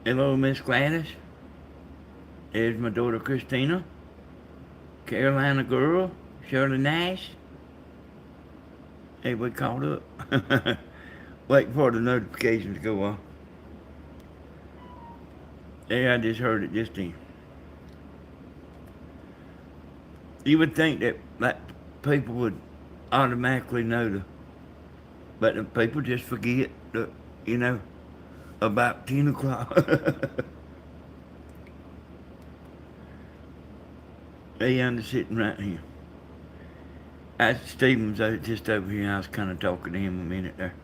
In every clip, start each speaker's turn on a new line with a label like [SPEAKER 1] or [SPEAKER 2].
[SPEAKER 1] Hello, Miss Gladys. There's my daughter Christina, Carolina girl, Shirley Nash. Hey, we caught up. Waiting for the notifications to go off. Hey, I just heard it just then. You would think that people would automatically know but the people just forget the, you know, about 10 o'clock. Hey, I'm just sitting right here. Stephen's just over here. I was kind of talking to him a minute there.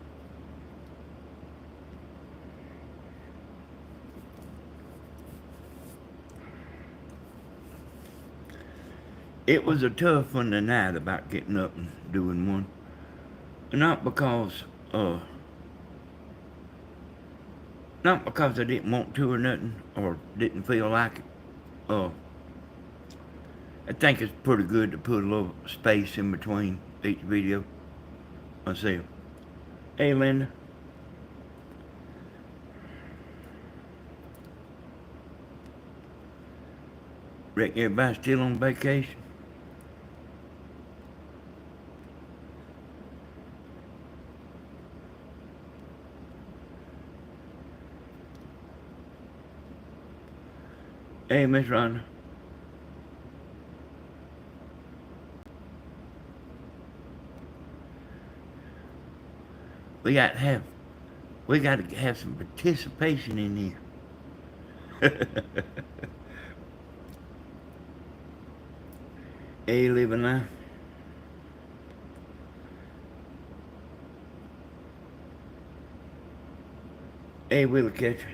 [SPEAKER 1] It was a tough one tonight about getting up and doing one. Not because, uh, not because I didn't want to or nothing, or didn't feel like it. Uh, I think it's pretty good to put a little space in between each video myself. Hey, Linda. Reckon everybody's still on vacation? Hey, Miss Rhonda. We got to have, we got to have some participation in here. Hey, living life. Hey, Willie Catcher.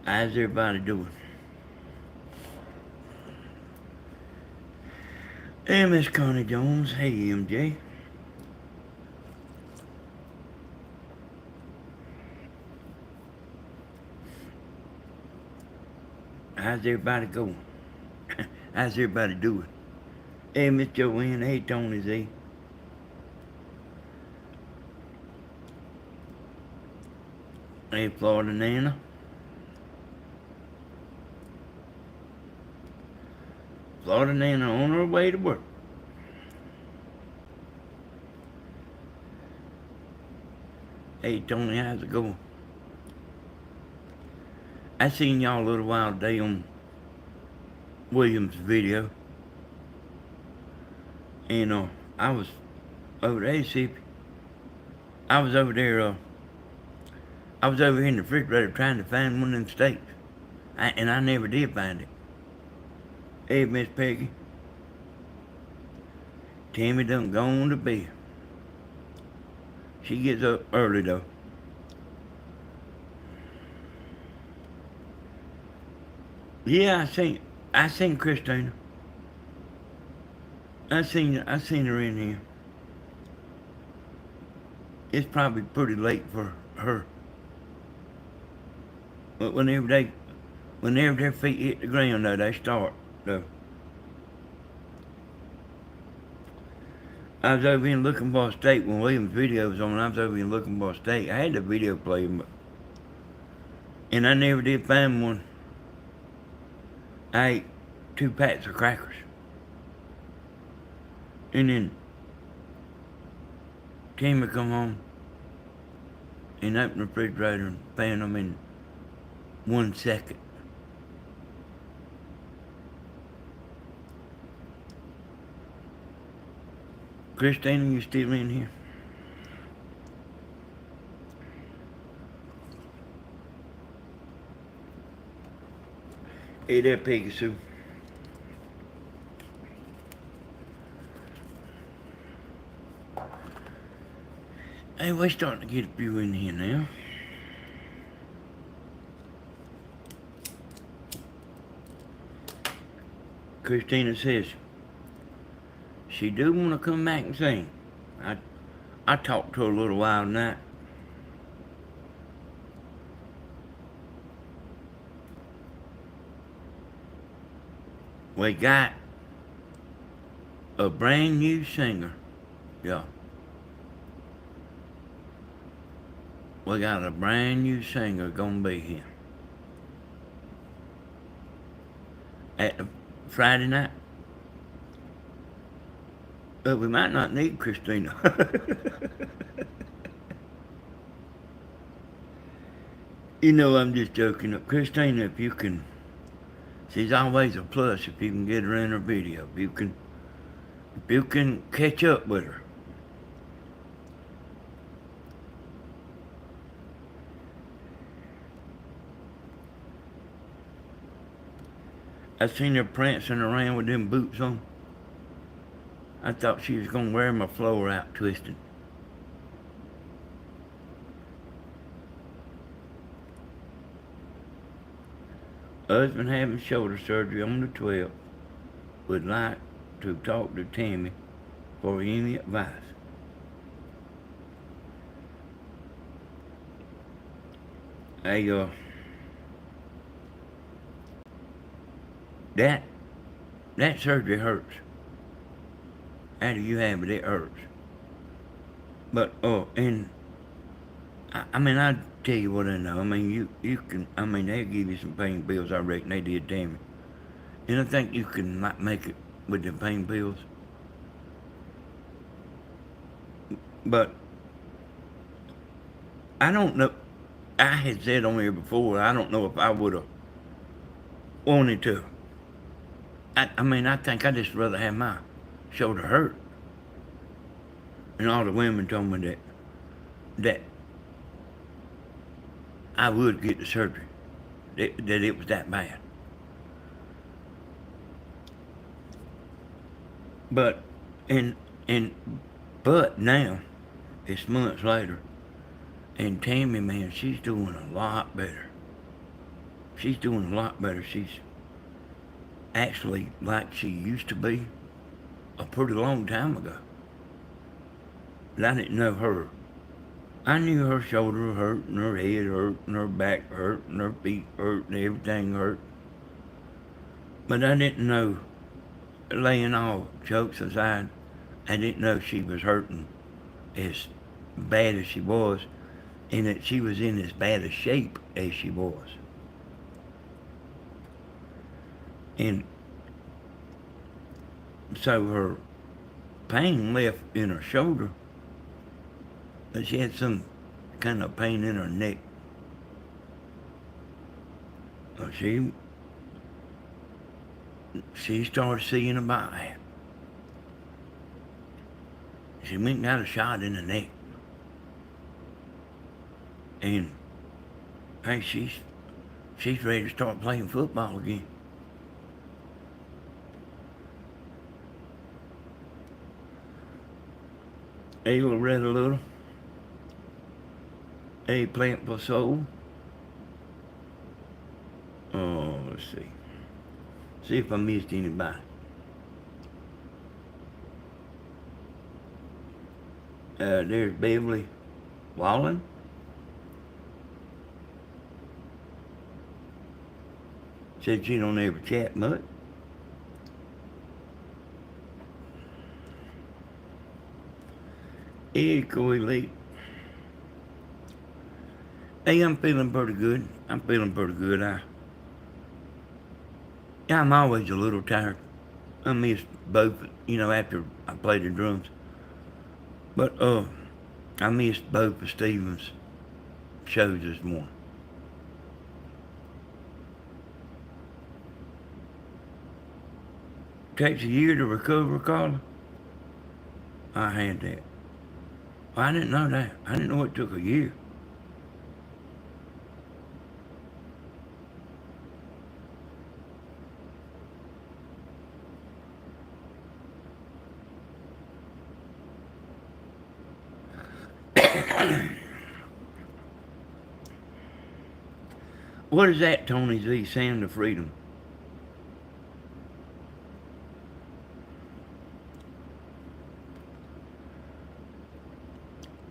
[SPEAKER 1] How's everybody doing? Hey, Miss Connie Jones. Hey, MJ. How's everybody going? How's everybody doing? Hey, Miss Joanne. Hey, Tony Z. Hey, Florida Nana. Florida Nana on her way to work. Hey, Tony, how's it going? I seen y'all a little while today on Williams' video. And I was over there, see, I was over there, I was over here in the refrigerator trying to find one of them steaks. And I never did find it. Hey, Miss Peggy. Tammy done gone to bed. She gets up early, though. Yeah, I seen Christina. I seen her in here. It's probably pretty late for her. But whenever their feet hit the ground, though, they start, though. I was over here looking for a steak when William's video was on. I was over here looking for a steak. I had the video playing, and I never did find one. I ate 2 packs of crackers. And then Tammy come home and opened the refrigerator and found them in 1 second. Christina, you still in here? Hey there, Peggy Sue. Hey, we're starting to get a few in here now. Christina says she do want to come back and sing. I talked to her a little while tonight. We got a brand new singer. Yeah. we got a brand new singer gonna be here at the Friday night. But we might not need Christina. You know, I'm just joking. Christina, if you can, she's always a plus if you can get her in her video. If you can catch up with her. I seen her prancing around with them boots on. I thought she was gonna wear my floor out twisted. Husband having shoulder surgery on the 12th. Would like to talk to Tammy for any advice. Hey, that that surgery hurts. After you have it, it hurts. But and I mean, I tell you what I know. I mean, you can. I mean, they'll give you some pain pills. I reckon they did Tammy, and I think you can make it with the pain pills. But I don't know. I had said on here before. I don't know if I would have wanted to. I mean, I think I just rather have my shoulder hurt. And all the women told me that I would get the surgery. That it was that bad. But and and but now it's months later, and Tammy, man, she's doing a lot better. She's doing a lot better. She's actually like she used to be a pretty long time ago. But I didn't know her. I knew her shoulder hurt, and her head hurt, and her back hurt, and her feet hurt, and everything hurt. But I didn't know, laying all jokes aside, I didn't know she was hurting as bad as she was, and that she was in as bad a shape as she was. And so her pain left in her shoulder, but she had some kind of pain in her neck. So she started seeing about that. She went and got a shot in the neck. And hey, she's ready to start playing football again. A Loretta Little, A Plant for Soul. Oh, let's see. See if I missed anybody. There's Beverly Wallen. Said she don't ever chat much. Echo Elite. Hey, I'm feeling pretty good. I'm always a little tired. I missed both, after I played the drums. But I missed both of Steven's shows this morning. Takes a year to recover, Carla. I had that. Well, I didn't know that. I didn't know it took a year. What is that, Tony Z? Sound of Freedom.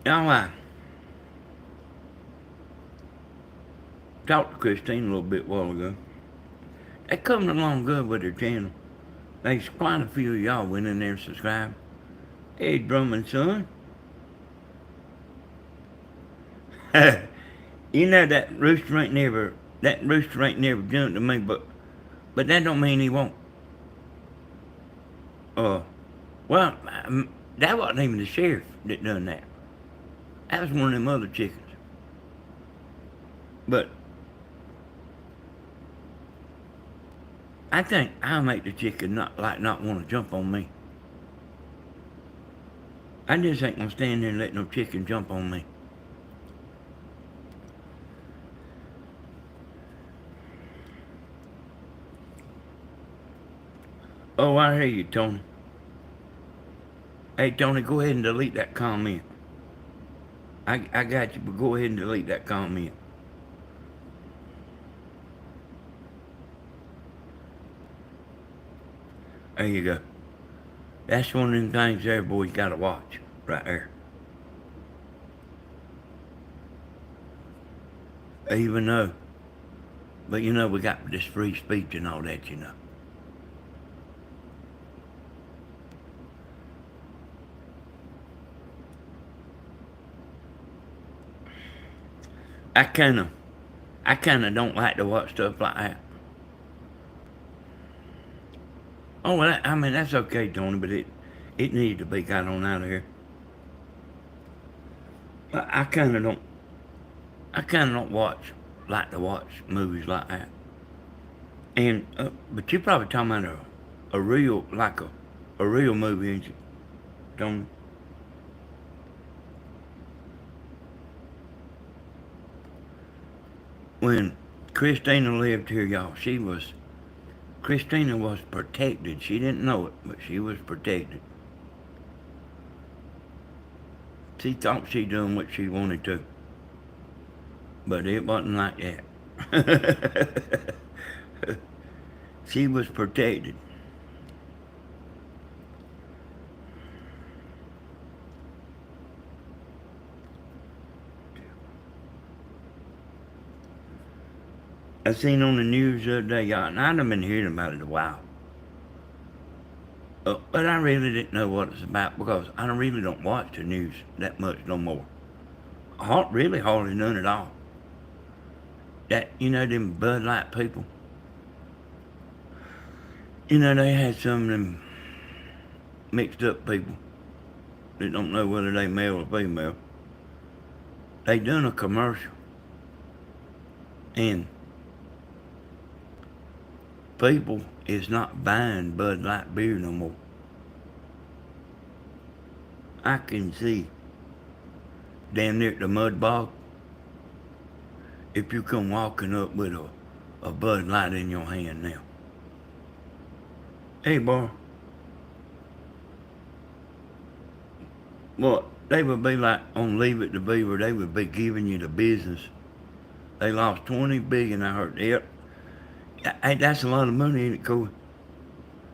[SPEAKER 1] Now, I talked to Christine a little bit while ago. They coming along good with their channel. There's quite a few of y'all went in there and subscribed. Hey, Drummond son. You know that rooster ain't never jumped to me, but that don't mean he won't. Uh, well, that wasn't even the sheriff that done that. That was one of them other chickens. But I think I'll make the chicken not want to jump on me. I just ain't gonna stand there and let no chicken jump on me. Oh, I hear you, Tony. Hey, Tony, go ahead and delete that comment. I got you, but go ahead and delete that comment. There you go. That's one of them things every boy's got to watch right there. Even though, but we got this free speech and all that. I kind of, I kind of don't like to watch stuff like that. Oh, well, I mean that's okay, Tony, but it needs to be got on out of here. I kind of don't, I kind of don't like to watch movies like that. And but you probably talking about a real a real movie, ain't you, Tony? When Christina lived here, y'all, Christina was protected. She didn't know it, but she was protected. She thought she done what she wanted to, but it wasn't like that. She was protected. I seen on the news the other day, y'all, and I'd been hearing about it a while. But I really didn't know what it's about because I really don't watch the news that much no more. Really hardly none at all. That, them Bud Light people, they had some of them mixed up people that don't know whether they male or female. They done a commercial, and people is not buying Bud Light beer no more. I can see down there at the mud bog, if you come walking up with a Bud Light in your hand now. Hey, boy. Well, they would be like on Leave It to Beaver. They would be giving you the business. They lost $20 billion. I heard. Yep. Hey, that's a lot of money, ain't it, Corey?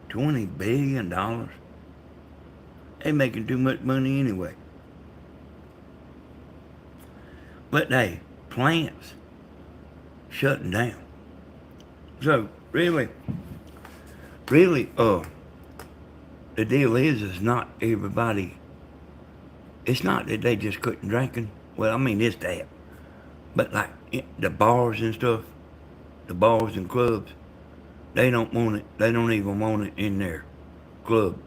[SPEAKER 1] $20 billion. They making too much money anyway. But hey, plants shutting down. So really, the deal is not everybody. It's not that they just quit drinking. Well, I mean it's that, but like the bars and stuff, the bars and clubs, they don't want it. They don't even want it in their club.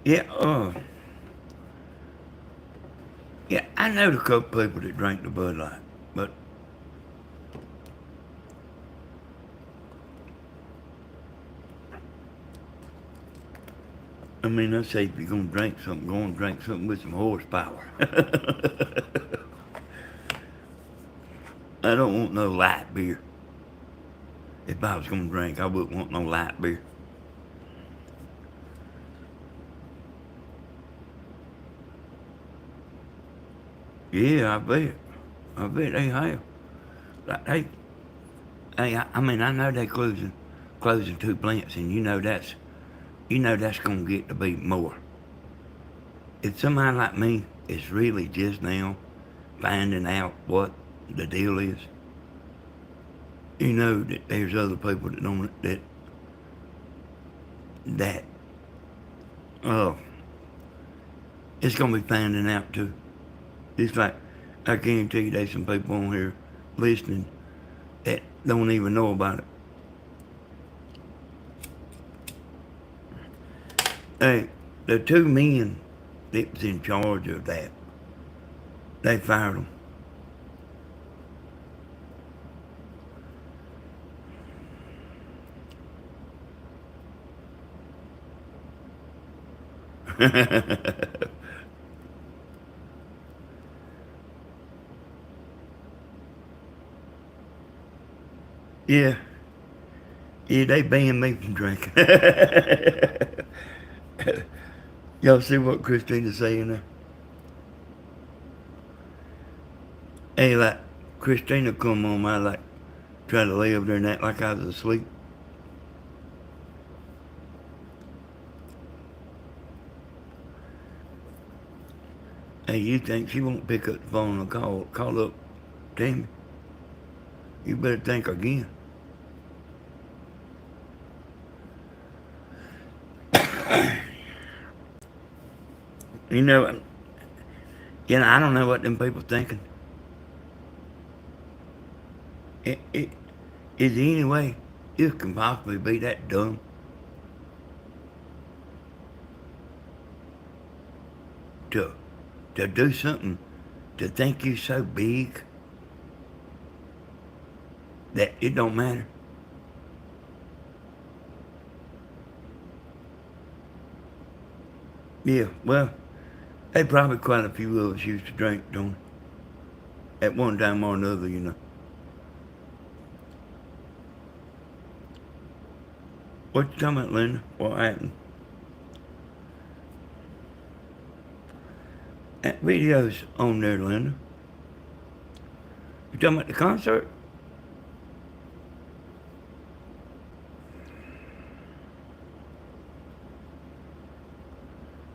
[SPEAKER 1] Yeah, yeah, I know a couple people that drink the Bud Light, but I mean, I say if you're gonna drink something, go and drink something with some horsepower. I don't want no light beer. If I was gonna drink, I wouldn't want no light beer. Yeah, I bet. I bet they have. Like I mean, I know they closing two plants, and that's gonna get to be more. If somebody like me is really just now finding out what the deal is, that there's other people that don't that Oh, it's gonna be finding out too. It's like I guarantee you, there's some people on here listening that don't even know about it. Hey, the two men that was in charge of that, they fired them. Yeah, yeah, they banned me from drinking. Y'all see what Christina's saying there? Hey, like, Christina come on my, like, try to lay over there and act like I was asleep. Hey, you think she won't pick up the phone and call up Tammy? You better think again. You know, I don't know what them people thinking. It is there any way you can possibly be that dumb to do something to think you so big that it don't matter? Yeah, well, they probably quite a few of us used to drink, don't they? At one time or another, you know. What you talking about, Linda? What happened? That video's on there, Linda. You talking about the concert?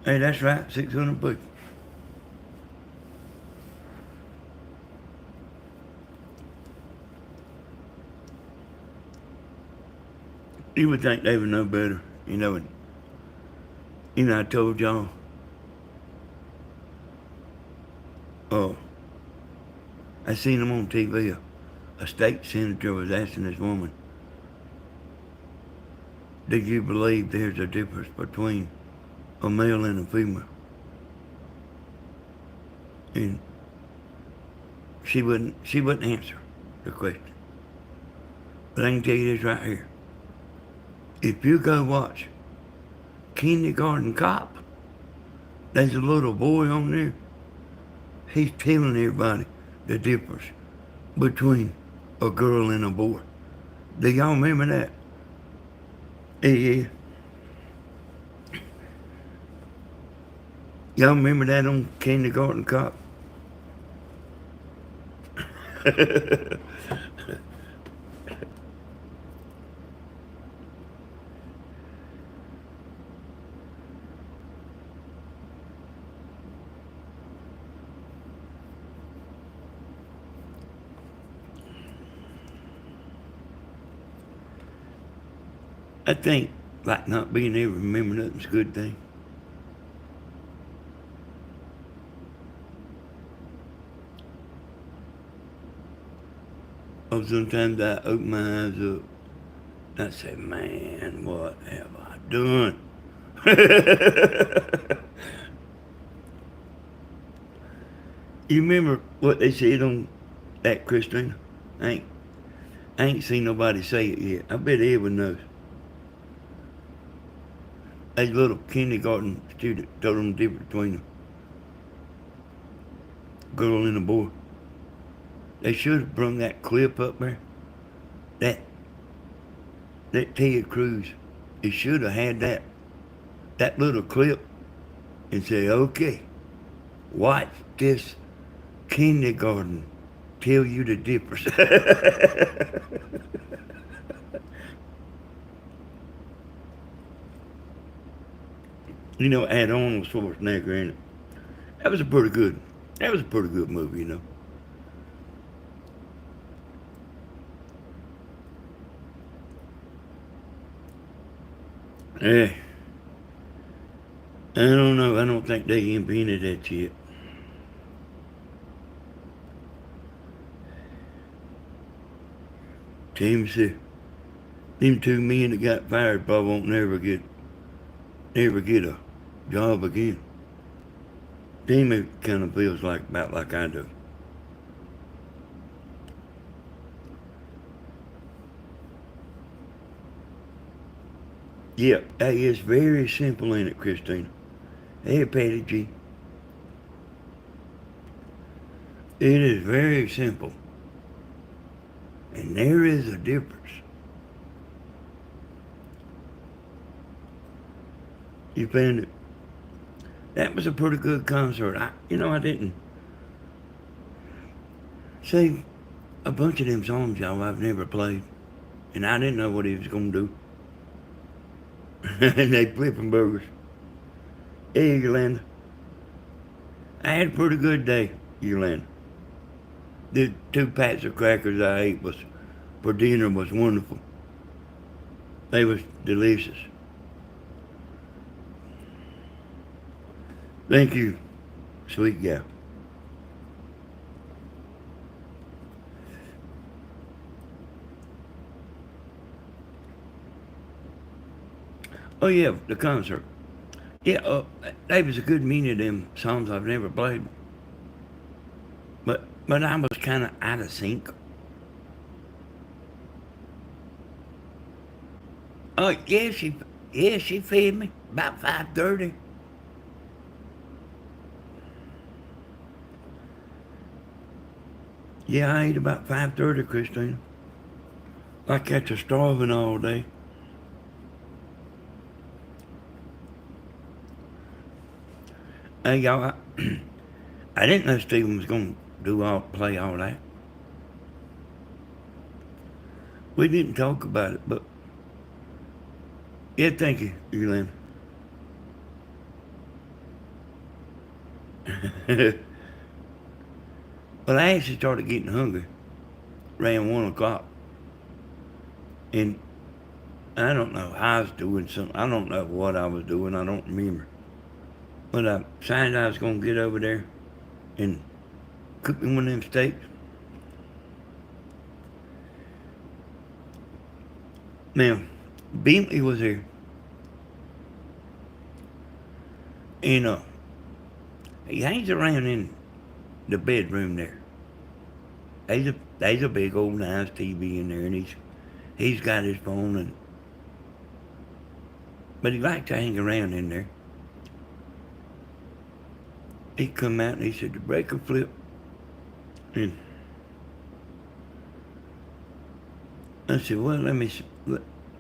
[SPEAKER 1] Hey, that's right, 600 people. You would think they would know better. I told y'all, oh, I seen them on TV. A state senator was asking this woman, do you believe there's a difference between a male and a female? And she wouldn't answer the question. But I can tell you this right here. If you go watch Kindergarten Cop, there's a little boy on there. He's telling everybody the difference between a girl and a boy. Do y'all remember that? Yeah. Y'all remember that on Kindergarten Cop? I think like not being able to remember nothing's a good thing. Or sometimes I open my eyes up and I say, man, what have I done? You remember what they said on that, Christina? I ain't, I ain't seen nobody say it yet. I bet everyone knows. A little kindergarten student told them the difference between a girl and a boy. They should have brung that clip up there. That Ted Cruz, he should have had that little clip and say, okay, watch this kindergarten tell you the difference. Add Arnold Schwarzenegger in it. That was a pretty good. That was a pretty good movie. Yeah. I don't know. I don't think they invented that yet. Tim said, them two men that got fired probably won't never get a job again. Tim, it kind of feels like about like I do. Yeah, it's very simple in it, Christina. Hey, Patty G. It is very simple. And there is a difference. You found it. That was a pretty good concert. I didn't say a bunch of them songs, y'all, I've never played. And I didn't know what he was going to do. And they flipping burgers. Hey, Yolanda. I had a pretty good day, Yolanda. The 2 packs of crackers I ate was for dinner was wonderful. They was delicious. Thank you, sweet gal. Oh yeah, the concert. Yeah, that was a good many of them songs I've never played. But I was kind of out of sync. Oh yeah, she fed me about 5:30. Yeah, I ate about 5:30, Christina. Like after starving all day. Hey y'all, I didn't know Steven was gonna play all that. We didn't talk about it, but yeah, thank you, Elin. Well, I actually started getting hungry around 1 o'clock, and I don't know how I was doing something. I don't know what I was doing. I don't remember. But I decided I was gonna get over there and cook me one of them steaks. Now, Bentley was here, and he hangs around in the bedroom there. There's a big old nice TV in there, and he's got his phone, but he likes to hang around in there. He come out and he said the breaker flip, and I said, well,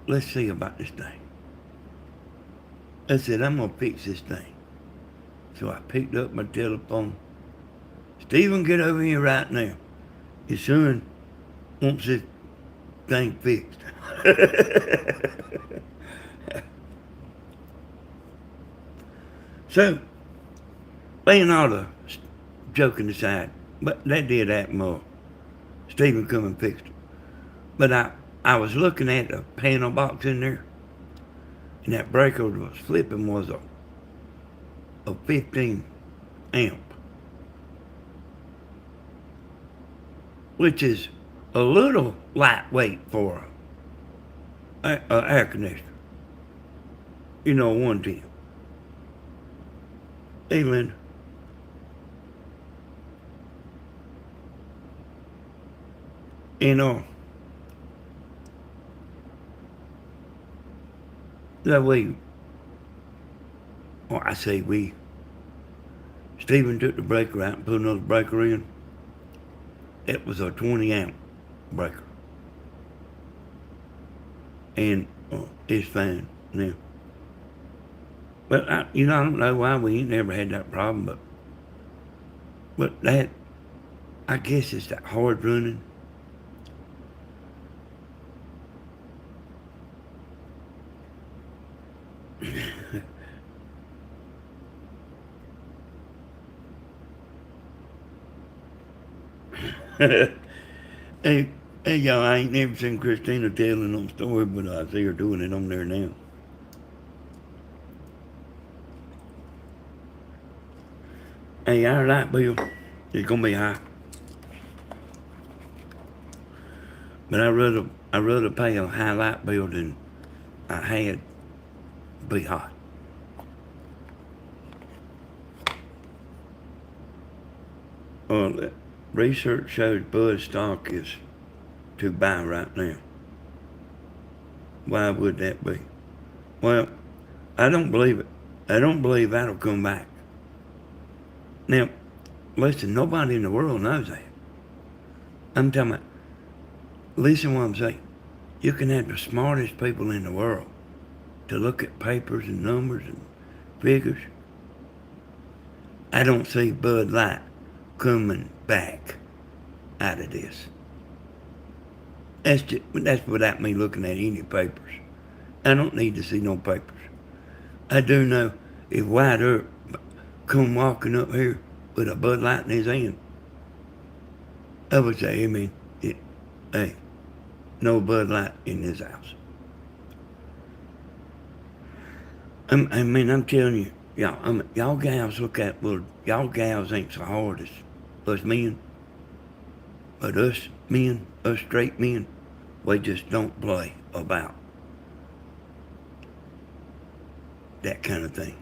[SPEAKER 1] let's see about this thing. I said, I'm gonna fix this thing. So I picked up my telephone. Stephen, get over here right now. Your son wants this thing fixed. So, laying all the joking aside, but that did happen. Stephen come and fixed it. But I was looking at the panel box in there, and that breaker was flipping was a 15 amp, which is a little lightweight for an air conditioner. 110. Hey, Linda. That way, I say we, Stephen took the breaker out and put another breaker in. It was a 20 amp breaker. And it's fine now. But I don't know why we ain't never had that problem, but that, I guess it's that hard running. hey, y'all, I ain't never seen Christina telling no story, but I see her doing it on there now. Hey, our light bill is gonna be high, but I rather pay a high light bill than I had be hot. Well, research shows Bud stock is to buy right now. Why would that be? Well, I don't believe it. I don't believe that'll come back. Now, listen, nobody in the world knows that. I'm talking about, listen what I'm saying. You can have the smartest people in the world to look at papers and numbers and figures. I don't see Bud Light coming back out of this. That's without me looking at any papers. I don't need to see no papers. I do know if White Earp come walking up here with a Bud Light in his hand, I would say, hey, no Bud Light in this house. I'm telling you, y'all gals look at, well, y'all gals ain't so hard as us men, but us men, us straight men, we just don't play about that kind of thing.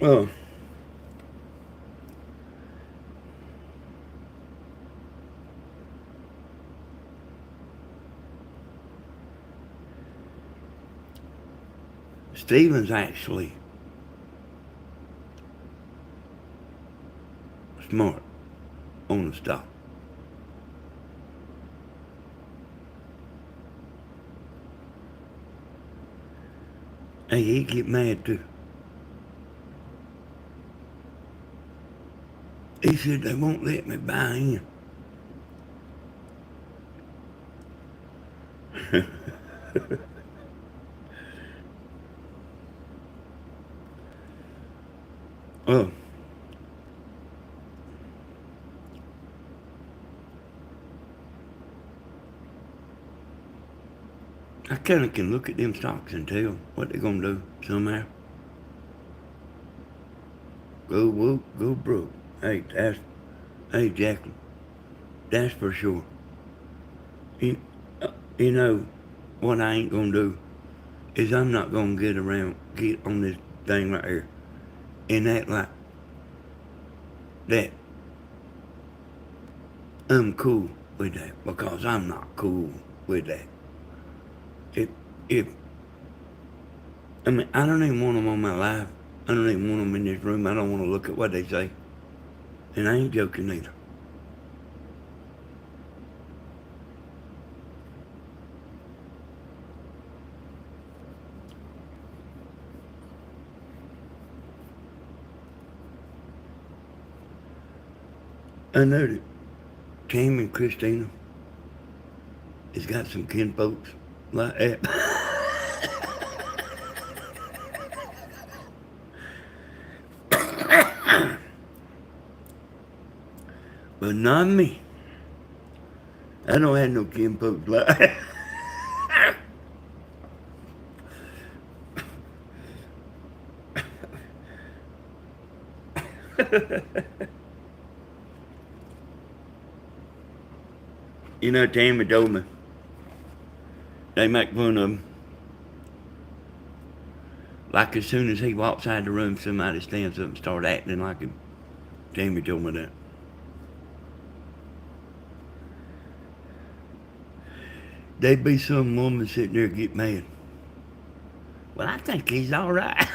[SPEAKER 1] Well, Stephen's actually smart on the stock. Hey, he get mad too. He said they won't let me buy in. Well, I kind of can look at them stocks and tell what they're gonna do somehow. Go woke, go broke. Hey, Jacqueline, that's for sure. You, you know what I ain't gonna do is I'm not gonna get on this thing right here and act like that I'm cool with that, because I'm not cool with that. If if I don't even want them on my live. I don't even want them in this room. I don't want to look at what they say, and I ain't joking either. I know that Tim and Christina has got some kin folks like that. But not me. I don't have no kin folks like that. You know, Tammy told me they make fun of him. Like as soon as he walks out of the room, somebody stands up and start acting like him. Tammy told me that. There'd be some woman sitting there get mad. Well, I think he's all right.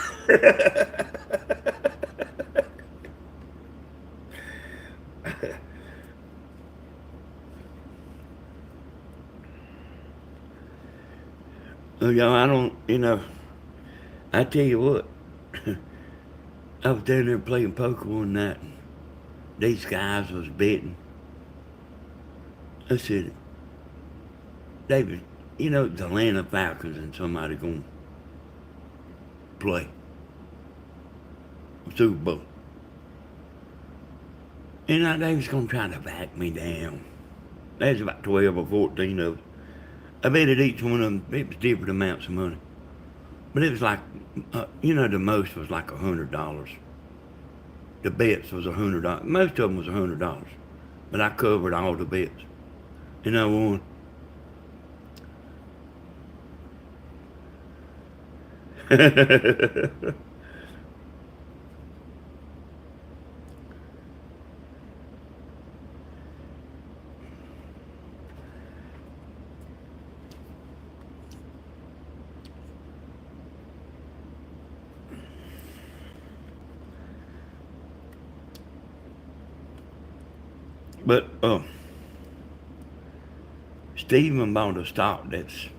[SPEAKER 1] Well, y'all, I don't, I tell you what, I was down there playing poker one night, and these guys was betting. I said, David, the Atlanta Falcons and somebody gonna play Super Bowl. And they was gonna try to back me down. There's about 12 or 14 of us. I bet at each one of them, it was different amounts of money. But it was like, the most was like $100. The bets was $100. Most of them was $100. But I covered all the bets. And I won. But Stephen bought a stock that's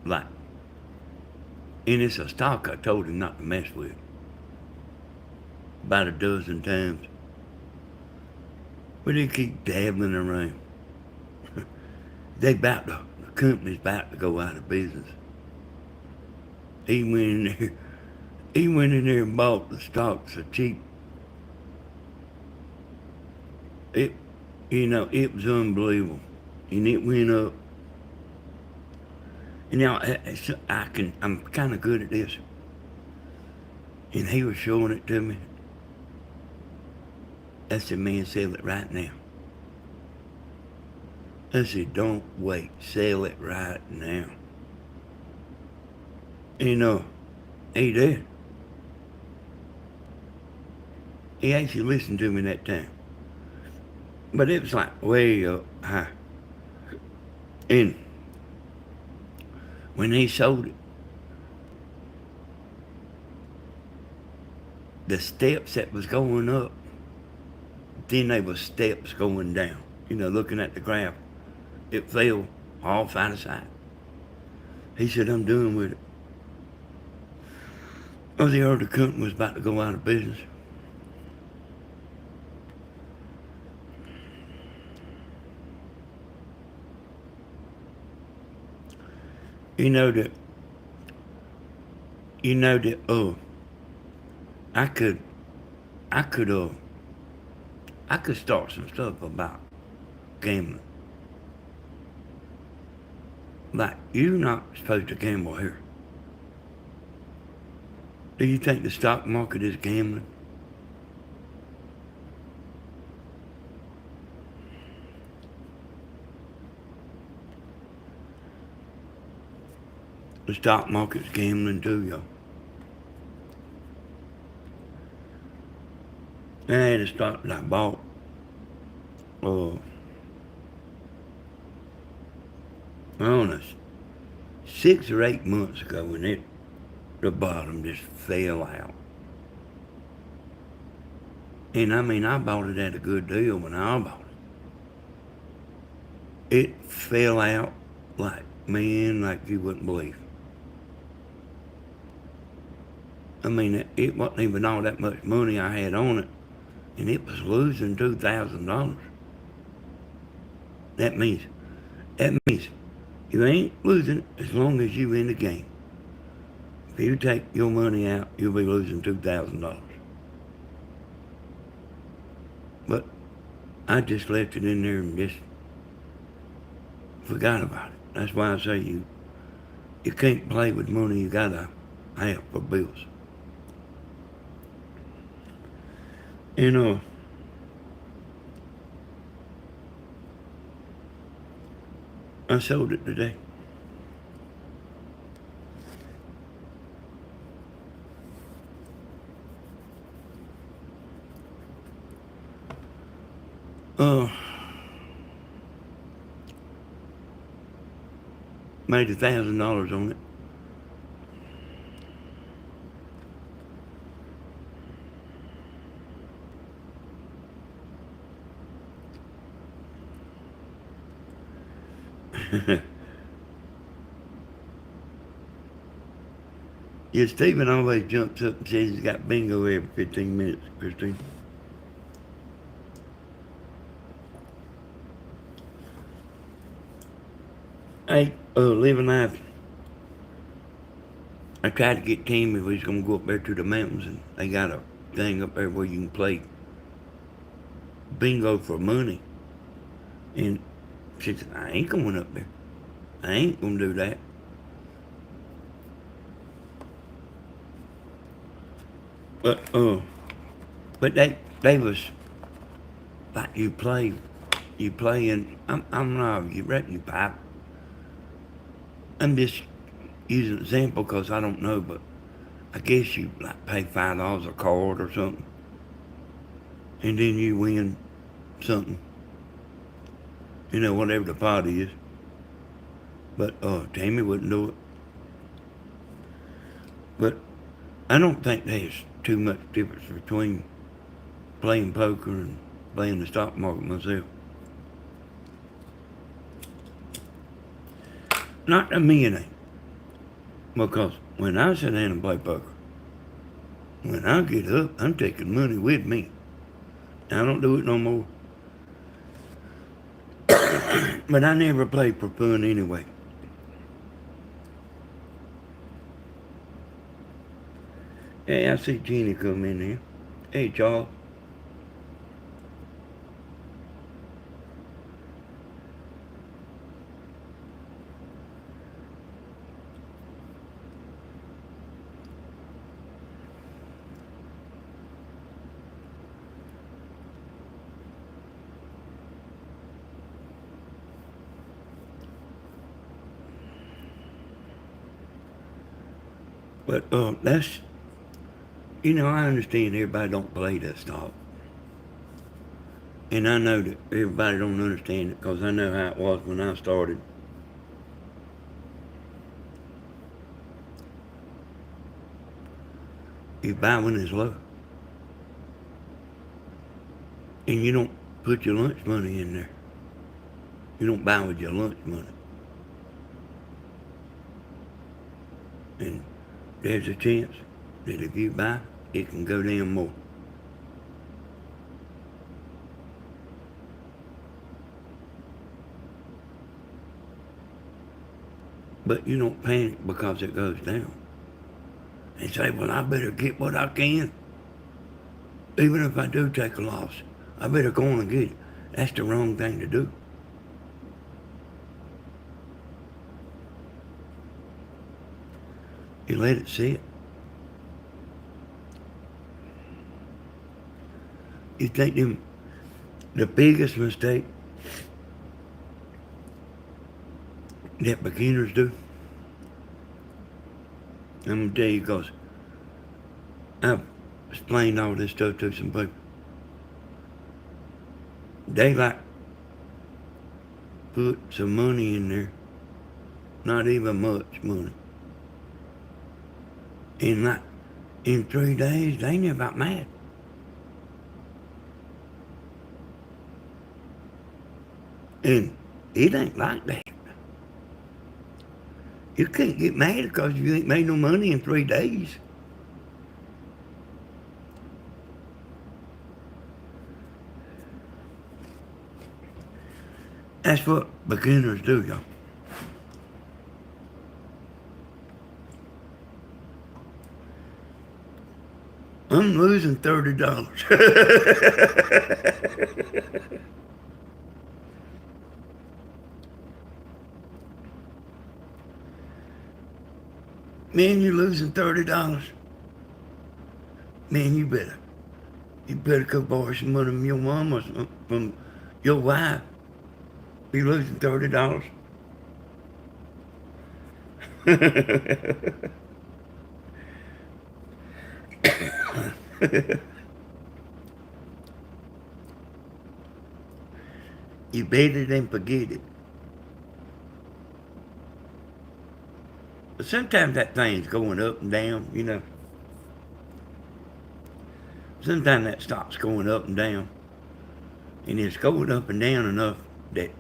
[SPEAKER 1] like, and it's a stock I told him not to mess with about a dozen times. But he keep dabbling around. The company's about to go out of business. He went in there. He went in there and bought the stock so cheap. It, it was unbelievable, and it went up. And I'm kind of good at this. And he was showing it to me. I said, man, sell it right now. I said, don't wait, sell it right now. He did. He actually listened to me that time. But it was like way up high. And when he sold it, the steps that was going up, then there was steps going down. Looking at the graph, it fell off out of sight. He said, I'm done with it. Oh, the other company was about to go out of business. You know that I could I could start some stuff about gambling. Like, you're not supposed to gamble here. Do you think the stock market is gambling? The stock market's gambling too, y'all. I had a stock that I bought I don't know, 6 or 8 months ago, and the bottom just fell out. And I bought it at a good deal when I bought it. It fell out like you wouldn't believe. It wasn't even all that much money I had on it, and it was losing $2,000. That means you ain't losing as long as you in the game. If you take your money out, you'll be losing $2,000. But I just left it in there and just forgot about it. That's why I say you can't play with money you gotta have for bills. I sold it today. Made $1,000 on it. Yeah, Stephen always jumps up and says he's got bingo every 15 minutes, Christine. Hey, Living Life. I tried to get Tim if he's going to go up there to the mountains, and they got a thing up there where you can play bingo for money. And She said, I ain't going up there. I ain't gonna do that. But but they was like you play and I'm not you reckon you pipe. I'm just using an example because I don't know, but I guess you like pay $5 a card or something, and then you win something. You know, whatever the pot is. But Tammy wouldn't do it. But I don't think there's too much difference between playing poker and playing the stock market myself. Not to me it ain't. Because when I sit down and play poker, when I get up, I'm taking money with me. I don't do it no more. But I never play for fun anyway. Hey, I see Jeannie come in here. Hey, Charles. But that's, you know, I understand everybody don't play that stock. And I know that everybody don't understand it because I know how it was when I started. You buy when it's low. And you don't put your lunch money in there. You don't buy with your lunch money. And there's a chance that if you buy, it can go down more. But you don't panic because it goes down. And say, well, I better get what I can. Even if I do take a loss, I better go on and get it. That's the wrong thing to do. You let it sit. You think the biggest mistake that beginners do? I'm going to tell you because I've explained all this stuff to some people. They like put some money in there, not even much money. And like in 3 days, they never got mad. And it ain't like that. You can't get mad because you ain't made no money in 3 days. That's what beginners do, y'all. I'm losing $30. Man, you're losing $30. Man, you better go borrow some money from your mom or from your wife. You're losing $30. You bet it and forget it. But sometimes that thing's going up and down, you know. Sometimes that stock's going up and down. And it's going up and down enough that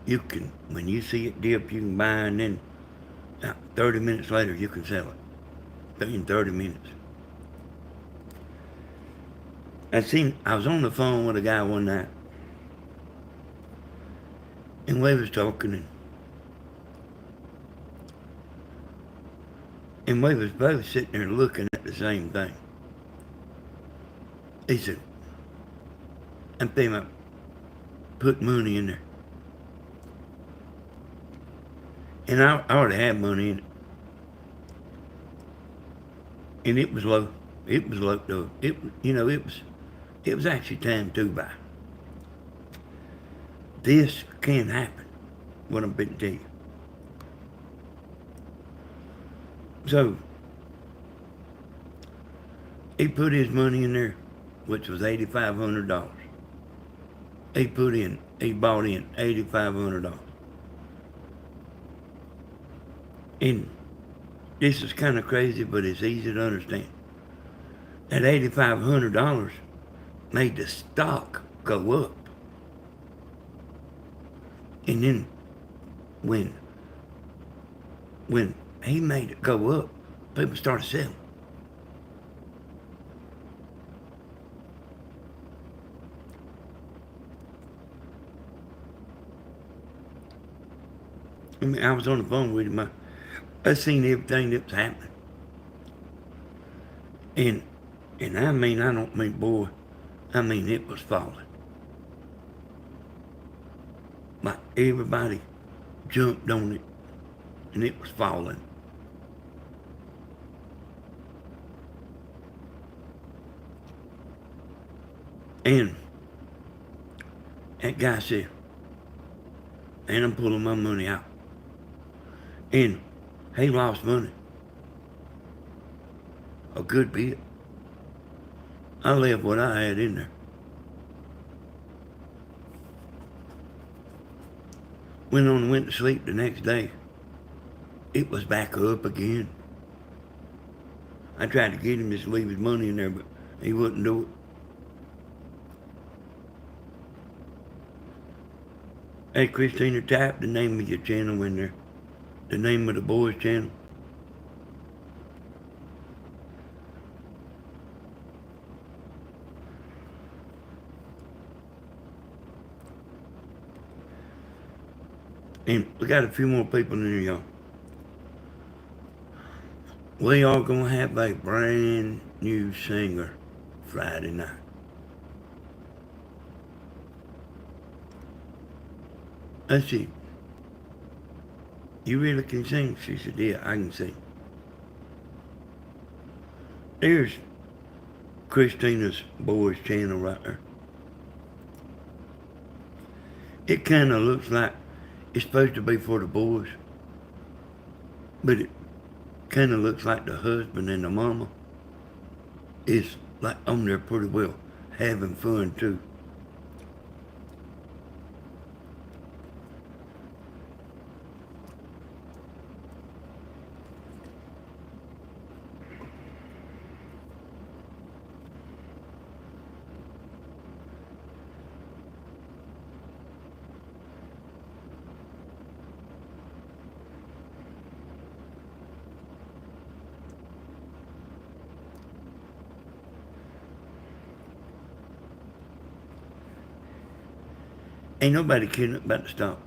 [SPEAKER 1] you can, when you see it dip, you can buy, and then 30 minutes later you can sell it. In 30 minutes. I was on the phone with a guy one night, and we was talking, and we was both sitting there looking at the same thing. He said, I'm thinking about putting money in there. And I already had money in it, and it was low. It was low though. It was actually time to buy. This can happen. What I'm going to tell you. So he put his money in there, which was $8,500. He bought in $8,500. And this is kind of crazy, but it's easy to understand. That $8,500 made the stock go up. And then when when he made it go up, people started selling. I mean, I was on the phone with him. I seen everything that was happening. And I mean, I don't mean, boy, I mean, it was falling. Like everybody jumped on it, and it was falling. And that guy said, and I'm pulling my money out. And he lost money. A good bit. I left what I had in there. Went to sleep the next day. It was back up again. I tried to get him to leave his money in there, but he wouldn't do it. Hey, Christina, type the name of your channel in there. The name of the boys' channel. And we got a few more people in here, y'all. We are going to have a brand new singer Friday night. I said, you really can sing? She said, yeah, I can sing. There's Christina's boys' channel right there. It kind of looks like it's supposed to be for the boys, but it kind of looks like the husband and the mama is like on there pretty well, having fun too. Ain't nobody kidding about to stop.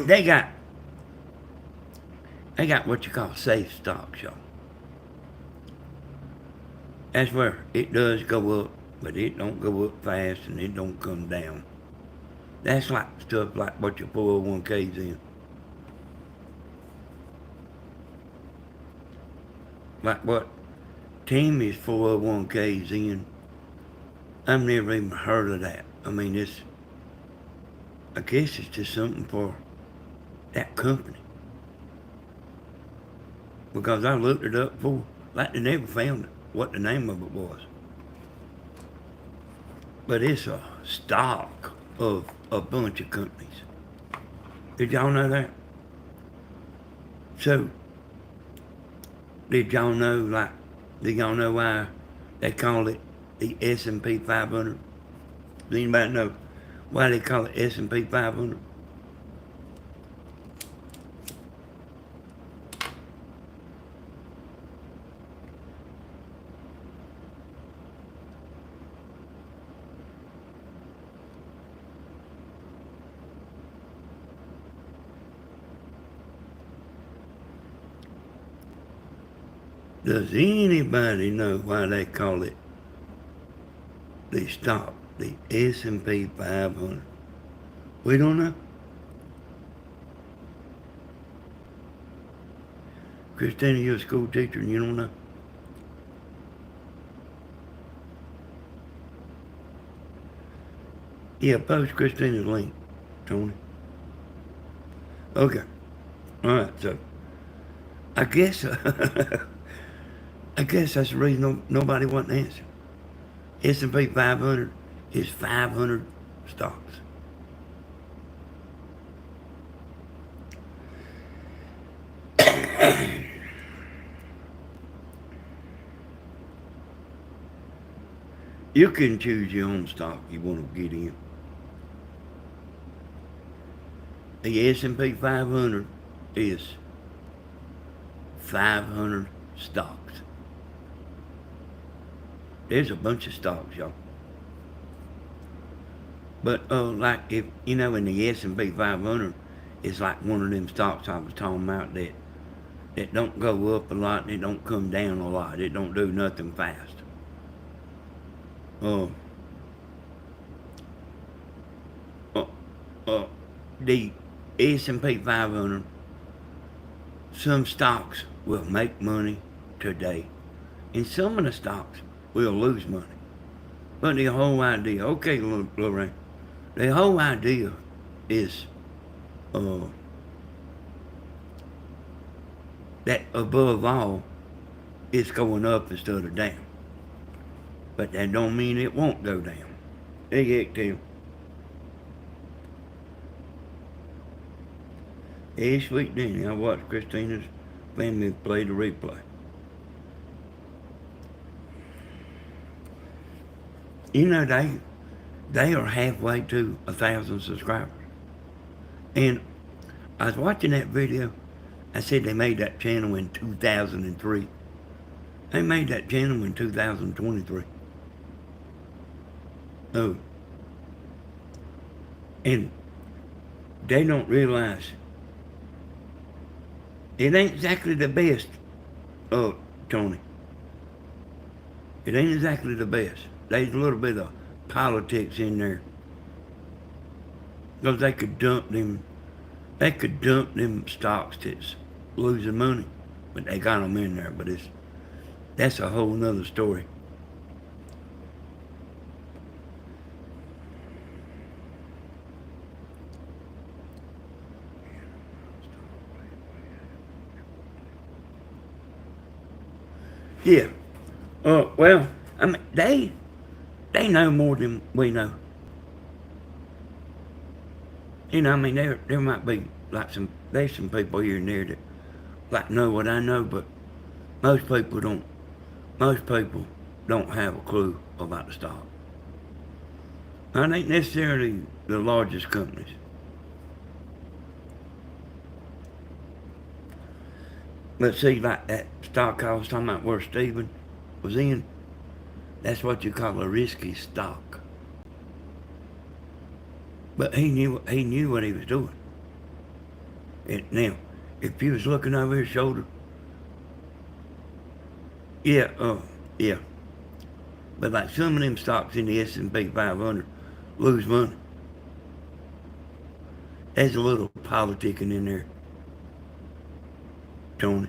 [SPEAKER 1] They got what you call safe stocks, y'all. That's where it does go up, but it don't go up fast and it don't come down. That's like stuff like what your 401k's in. Like what Timmy's 401k's in. I've never even heard of that. I mean, I guess it's just something for that company. Because I looked it up before, like they never found what the name of it was. But it's a stock of a bunch of companies. Did y'all know that? So, did y'all know why they call it the S&P 500? Does anybody know why they call it S&P 500? Does anybody know why they call it the stock, the S&P 500? We don't know. Christina, you're a school teacher and you don't know? Yeah, post Christina's link, Tony. Okay. All right, so I guess I guess that's the reason nobody wants to answer. S&P 500 is 500 stocks. You can choose your own stock you want to get in. The S&P 500 is 500 stocks. There's a bunch of stocks, y'all. But like if you know, in the S&P 500, it's like one of them stocks I was talking about that don't go up a lot and it don't come down a lot. It don't do nothing fast. Uh, uh, uh, the S&P 500, some stocks will make money today, and some of the stocks will lose money. But the whole idea, okay, Lorraine, the whole idea is uh, that above all, it's going up instead of down. But that don't mean it won't go down. Hey, Tim. Hey, sweet Danny, I watched Christina's family play the replay. You know, they are halfway to 1,000 subscribers. And I was watching that video. I said they made that channel in 2003. They made that channel in 2023. Oh. And they don't realize it ain't exactly the best, Tony. It ain't exactly the best. There's a little bit of politics in there. Because they could dump them stocks that's losing money. But they got them in there. But that's a whole nother story. Yeah. Well, I mean, they know more than we know. You know, I mean, there might be like there's some people here and there that like know what I know, but most people don't. Most people don't have a clue about the stock. I ain't necessarily the largest companies. But see, like that stock I was talking about where Stephen was in, that's what you call a risky stock. But he knew what he was doing. Now, if you was looking over his shoulder, yeah, yeah. But like some of them stocks in the S&P 500 lose money. There's a little politicking in there, Tony.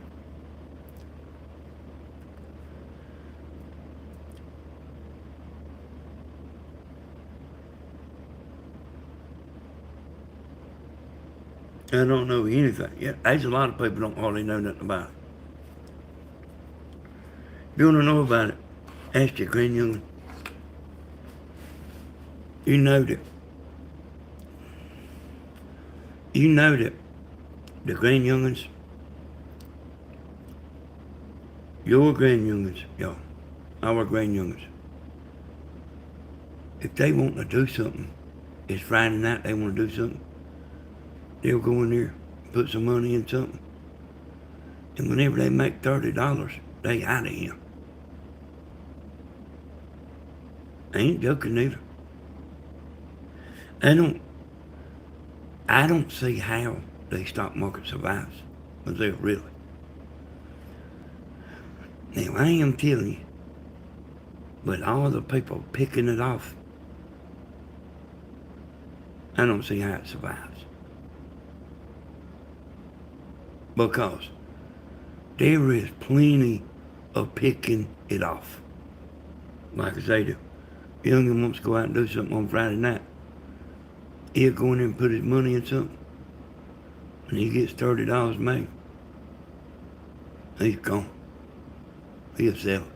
[SPEAKER 1] I don't know anything. Yeah, there's a lot of people don't hardly know nothing about it. If you want to know about it, ask your grandyoungin. You know that. You know that the grandyoungins, your grandyoungins, y'all, our grandyoungins, if they want to do something, it's Friday night, they want to do something, they'll go in there, put some money in something, and whenever they make $30, they out of here. I ain't joking either. I don't see how the stock market survives. Was there really? Now, I am telling you, but all the people picking it off, I don't see how it survives. Because there is plenty of picking it off. Like I say, the youngin' wants to go out and do something on Friday night. He'll go in there and put his money in something, and he gets $30 made. He's gone. He'll sell it.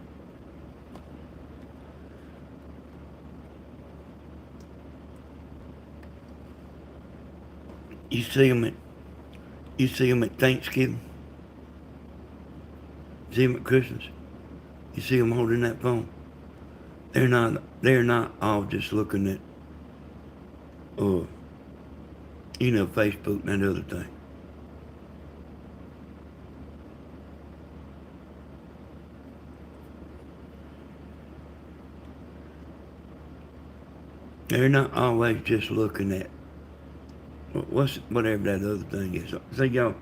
[SPEAKER 1] You see him at Thanksgiving. See him at Christmas. You see them holding that phone. They're not all just looking at, Facebook and that other thing. They're not always just looking at whatever that other thing is. So y'all,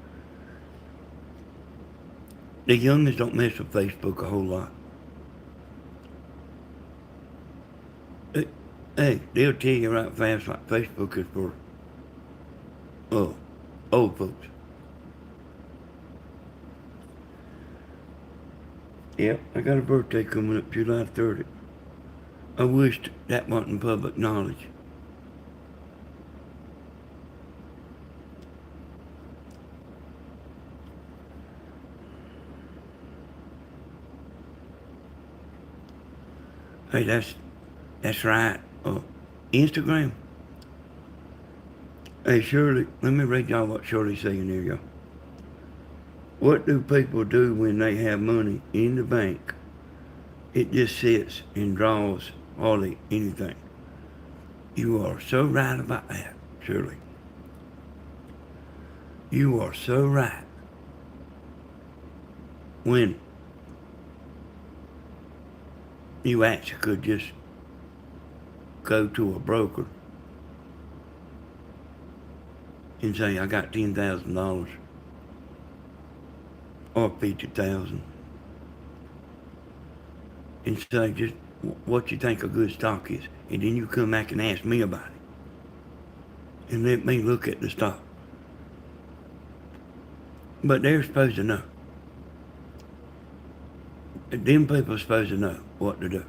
[SPEAKER 1] the youngins don't mess with Facebook a whole lot. Hey, they'll tell you right fast like Facebook is for old folks. Yep, I got a birthday coming up July 30th. I wished that wasn't public knowledge. Hey, that's right. Instagram. Hey, Shirley, let me read y'all what Shirley's saying here, y'all. What do people do when they have money in the bank? It just sits and draws hardly anything. You are so right about that, Shirley. You are so right. When you actually could just go to a broker and say, I got $10,000 or $50,000, and say just what you think a good stock is, and then you come back and ask me about it, and let me look at the stock. But they're supposed to know. Them people are supposed to know what to do.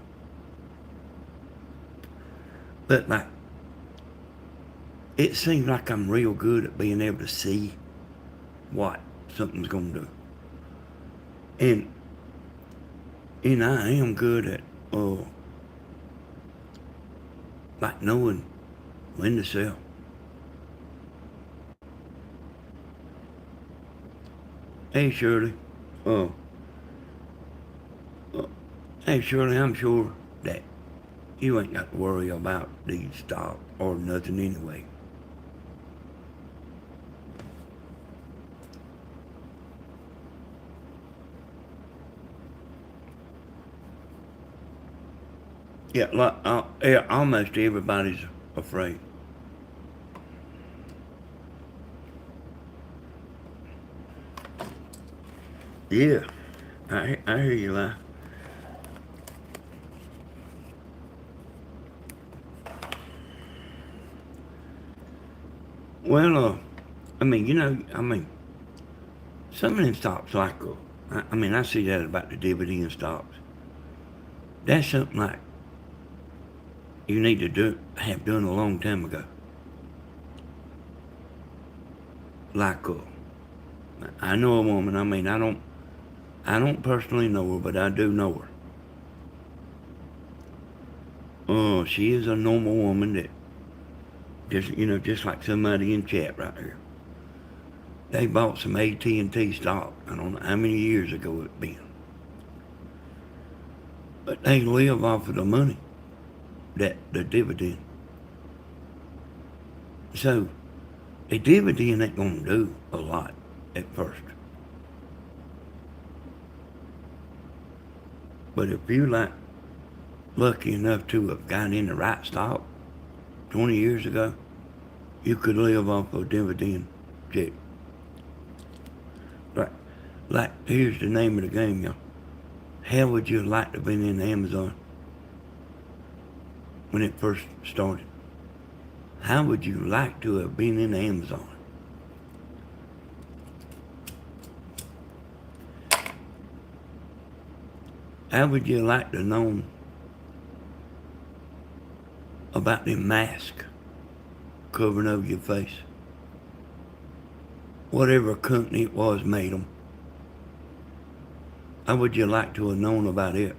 [SPEAKER 1] But like, it seems like I'm real good at being able to see what something's gonna do. And I am good at like knowing when to sell. Hey Shirley. Hey Shirley, I'm sure that you ain't got to worry about these stocks or nothing anyway. Yeah, almost everybody's afraid. Yeah, I hear you, lie. Well, some of them stocks like, I see that about the dividend stocks. That's something like you need to have done a long time ago. Like, I know a woman. I don't personally know her, but I do know her. She is a normal woman that just like somebody in chat right here. They bought some AT&T stock. I don't know how many years ago it been. But they live off of the money, the dividend. So the dividend ain't gonna do a lot at first. But if you like lucky enough to have gotten in the right stock 20 years ago, you could live off a dividend check. Like, here's the name of the game, y'all. how would you like to have been in Amazon when it first started? How would you like to have been in Amazon? How would you like to have known about the mask covering over your face? Whatever company it was made them. How would you like to have known about it?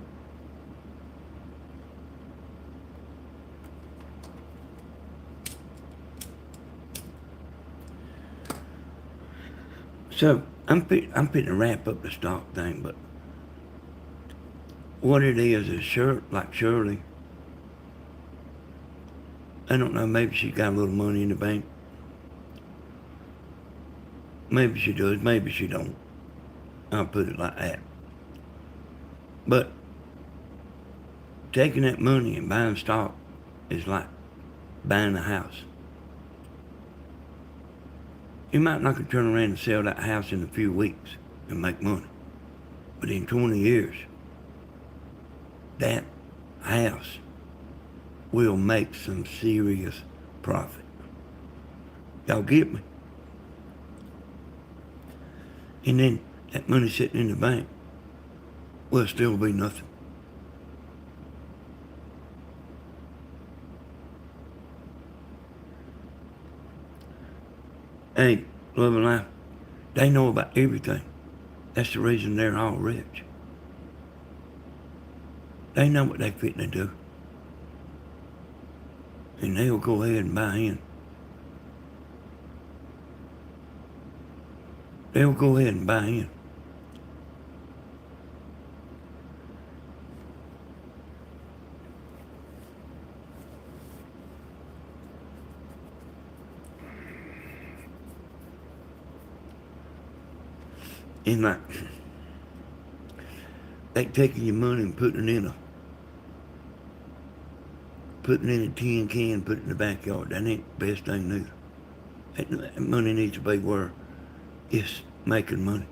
[SPEAKER 1] So I'm fitting to wrap up the stock thing, but what it is like Shirley. I don't know, maybe she got a little money in the bank. Maybe she does, maybe she don't. I'll put it like that. But taking that money and buying stock is like buying a house. You might not could turn around and sell that house in a few weeks and make money. But in 20 years, that house will make some serious profit. Y'all get me? And then that money sitting in the bank will still be nothing. Hey, Love and Life, they know about everything. That's the reason they're all rich. They know what they're fitting to do. And they'll go ahead and buy in. They'll go ahead and buy in. And like, they taking your money and putting it in a tin can, put it in the backyard. That ain't the best thing neither. That money needs to be where it's making money.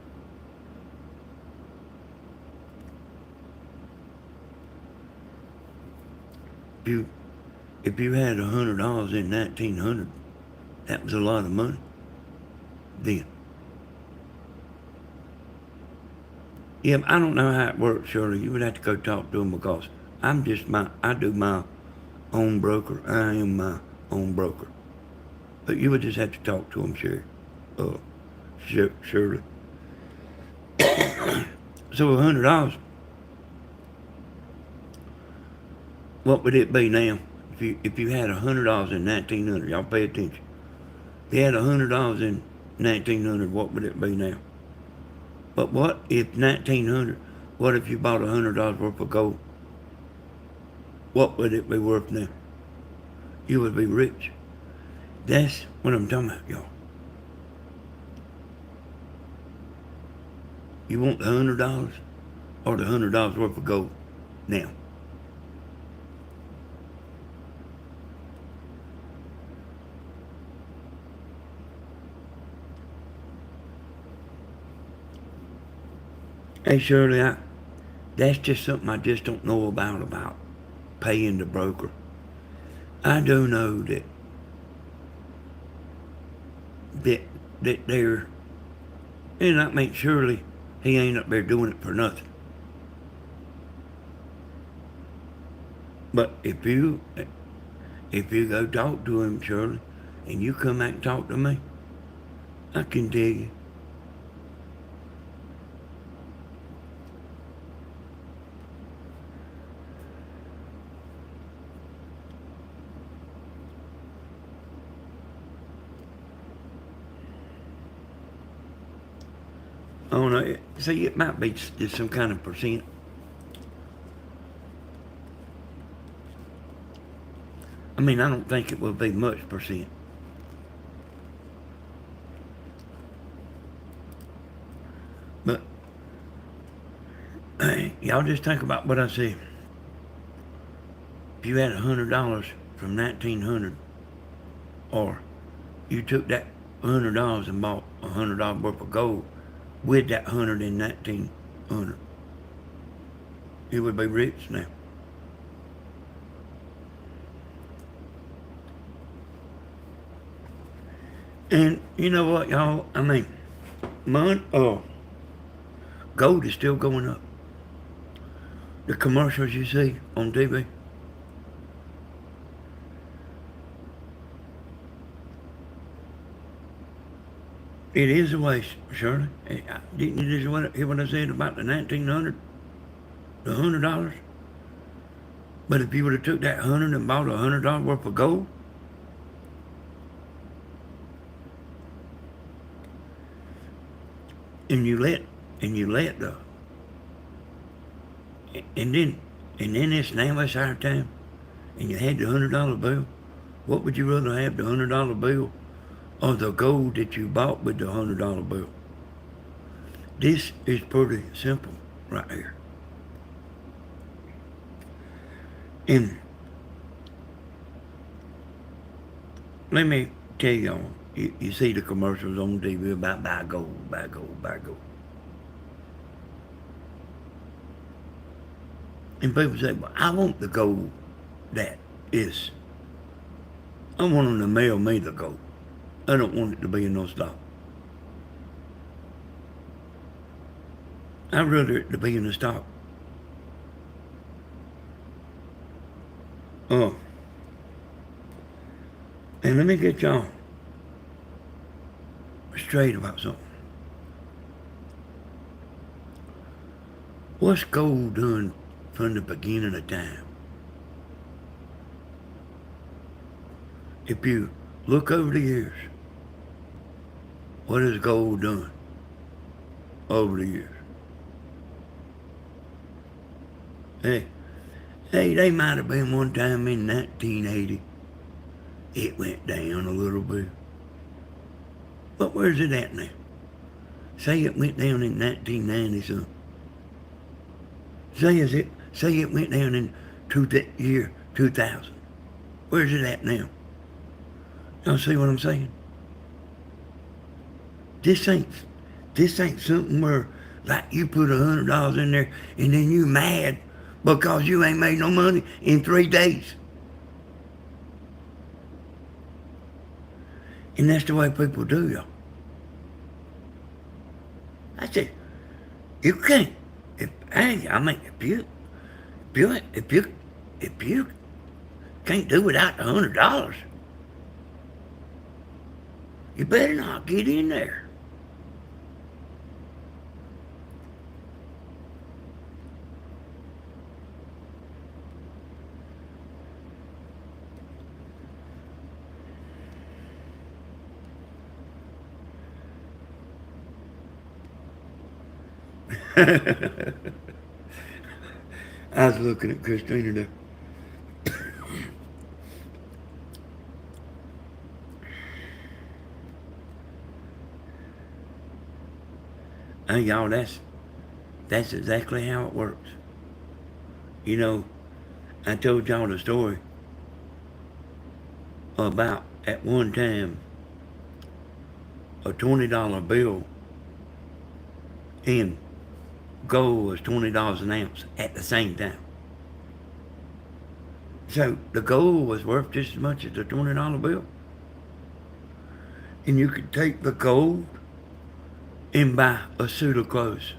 [SPEAKER 1] If you had $100 in 1900, that was a lot of money then. Yeah, I don't know how it works, Shirley. You would have to go talk to them because I do my own broker. I am my own broker. But you would just have to talk to them, Shirley. So $100, what would it be now? If you had $100 in 1900, y'all pay attention. If you had $100 in 1900, what would it be now? But what if 1900? What if you bought $100 worth of gold? What would it be worth now? You would be rich. That's what I'm talking about, y'all. You want the $100 or the $100 worth of gold now? Hey, Shirley, that's just something I just don't know about paying the broker. I do know that they're, and I mean, surely he ain't up there doing it for nothing. But if you go talk to him, Shirley, and you come back and talk to me, I can tell you. Oh no, see, it might be just some kind of percent. I mean, I don't think it will be much percent. But, hey, y'all just think about what I said. If you had $100 from 1900, or you took that $100 and bought $100 worth of gold with that 100 in 1900, He would be rich now. And you know what, y'all? I mean, gold is still going up. The commercials you see on TV, it is a waste, Shirley. Didn't you just hear what I said about the 1900, the $100? But if you would have took that 100 and bought $100 worth of gold, and you let the and then it's our time, and you had the $100 bill, what would you rather have, the $100 bill or the gold that you bought with the $100 bill? This is pretty simple right here. And let me tell y'all, you see the commercials on TV about buy gold, buy gold, buy gold. And people say, well, I want the gold that is. I want them to mail me the gold. I don't want it to be in no stock. I'd rather it to be in the stock. Oh. And let me get y'all straight about something. What's gold done from the beginning of time? If you look over the years, what has gold done over the years? Hey, they might have been one time in 1980. It went down a little bit. But where's it at now? Say it went down in 1990 something. Say it went down in year 2000. Where's it at now? Y'all see what I'm saying? This ain't something where like you put $100 in there and then you mad because you ain't made no money in 3 days. And that's the way people do, y'all. I said, you can't. If you can't do without the $100, you better not get in there. I was looking at Christina there. Hey, y'all, that's exactly how it works. You know, I told y'all the story about at one time a $20 bill and gold was $20 an ounce at the same time. So the gold was worth just as much as the $20 bill. And you could take the gold and buy a suit of clothes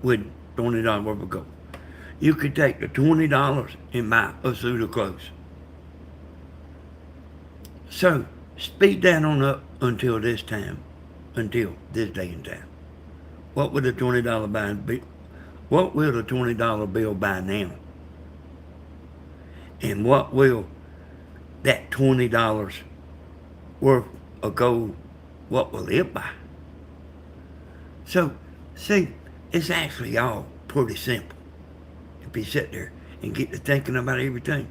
[SPEAKER 1] with $20 worth of gold. You could take the $20 and buy a suit of clothes. So speed that on up until this day and time. What would the $20 buy be? What will the $20 bill buy now? And what will that $20 worth of gold, what will it buy? So, see, it's actually all pretty simple if you sit there and get to thinking about everything.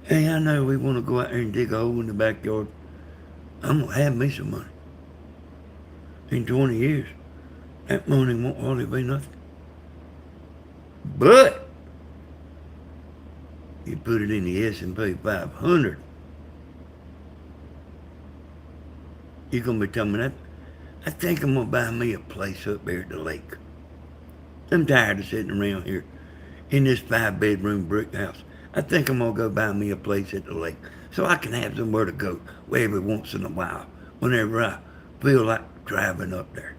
[SPEAKER 1] Hey, I know we want to go out there and dig a hole in the backyard. I'm going to have me some money. In 20 years, that money won't hardly be nothing. But you put it in the S&P 500, you're going to be telling me I think I'm gonna buy me a place up there at the lake. I'm tired of sitting around here in this 5-bedroom brick house. I think I'm gonna go buy me a place at the lake so I can have somewhere to go every once in a while whenever I feel like driving up there.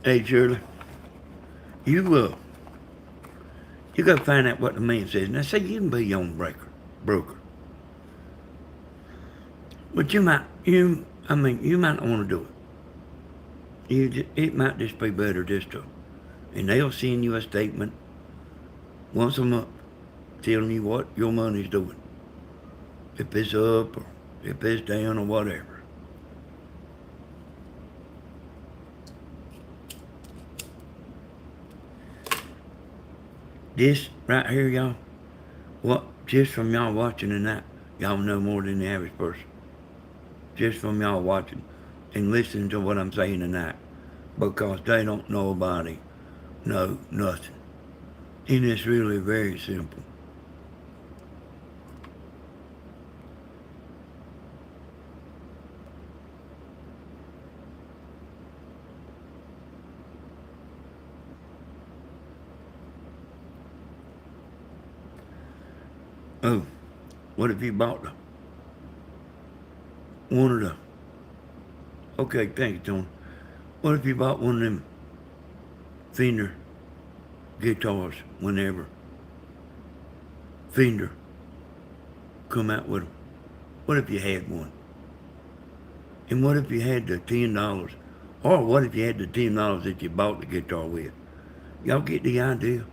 [SPEAKER 1] Hey Shirley, you you gotta find out what the man says. Now say you can be your own broker. But you might not want to do it. It might just be better just to, and they'll send you a statement once a month telling you what your money's doing. If it's up or if it's down or whatever. This right here, y'all, what just from y'all watching tonight, y'all know more than the average person. Just from y'all watching and listening to what I'm saying tonight. Because they don't know about it, know nothing. And it's really very simple. Oh, what if you bought one of the, okay, thank you, Tony. What if you bought one of them Fender guitars whenever Fender come out with them? What if you had one? And what if you had the $10? Or what if you had the $10 that you bought the guitar with? Y'all get the idea?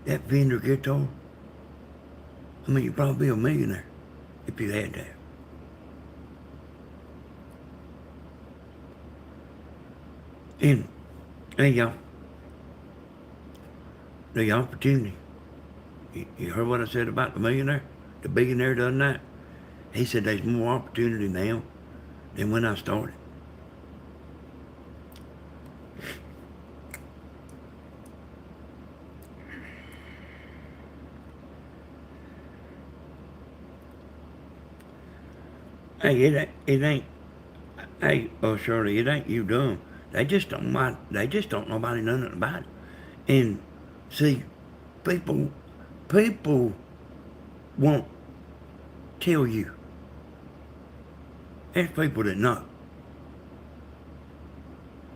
[SPEAKER 1] That Fender guitar, I mean, you'd probably be a millionaire if you had that. And, hey, y'all, the opportunity. You heard what I said about the millionaire? The billionaire the other night? He said there's more opportunity now than when I started. Hey, it ain't. Hey, oh Shirley, it ain't you dumb. They just don't mind. They just don't know nobody nothing about it. And see, people won't tell you. There's people that know,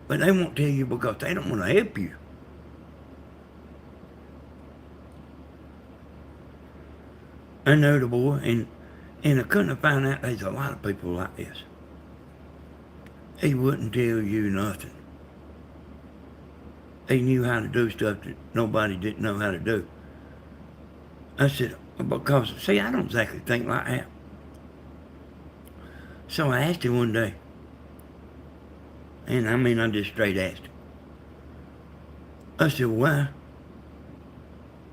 [SPEAKER 1] but they won't tell you because they don't want to help you. I know the boy, and I couldn't have found out there's a lot of people like this. He wouldn't tell you nothing. He knew how to do stuff that nobody didn't know how to do. I said, because, see, I don't exactly think like that. So I asked him one day, and I mean, I just straight asked him. I said, why?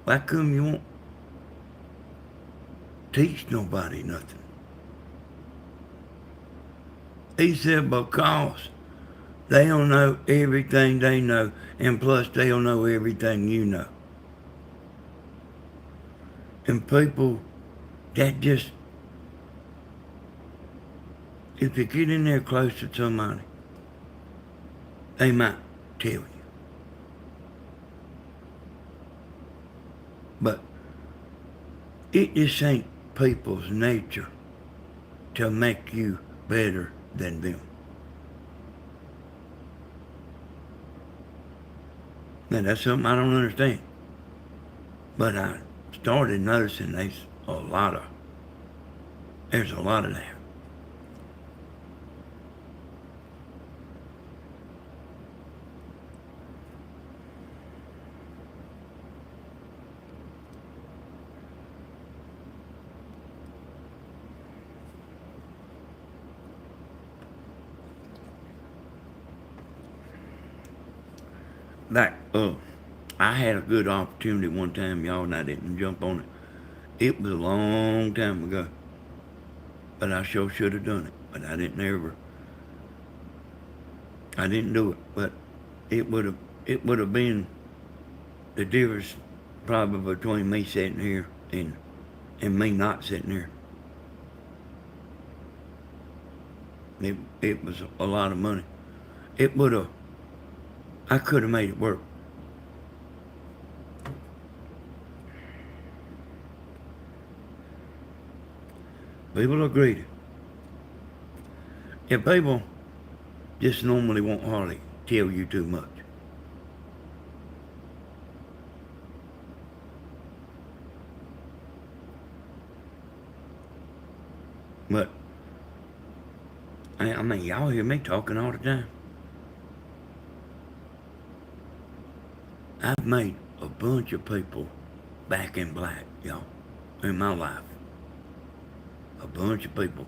[SPEAKER 1] Why come you won't teach nobody nothing? He said, because they don't know everything they know, and plus they don't know everything you know. And people that just, if you get in there close to somebody, they might tell you. But it just ain't people's nature to make you better than them. Now that's something I don't understand. But I started noticing there's a lot of that. Like, I had a good opportunity one time, y'all, and I didn't jump on it. It was a long time ago, but I sure should have done it. But I didn't do it. But it would have been the difference probably between me sitting here and me not sitting here. It was a lot of money. It would have. I could have made it work. People are greedy. Yeah, people just normally won't hardly tell you too much. But I mean, y'all hear me talking all the time. I've made a bunch of people back in black, y'all, in my life. A bunch of people.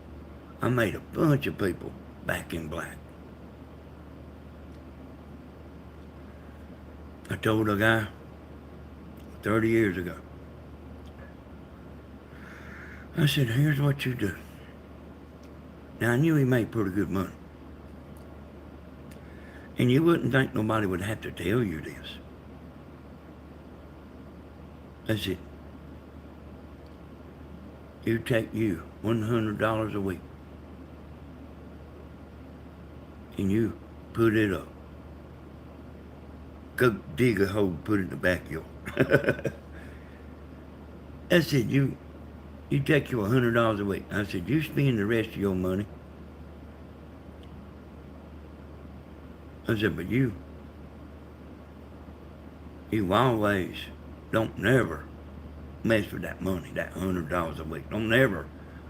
[SPEAKER 1] I made a bunch of people back in black. I told a guy 30 years ago, I said, here's what you do. Now, I knew he made pretty good money. And you wouldn't think nobody would have to tell you this. I said, you take you $100 a week and you put it up. Go dig a hole, put it in the backyard. I said, you take you $100 a week. I said, you spend the rest of your money. I said, but you always don't never mess with that money, that $100 a week. Don't never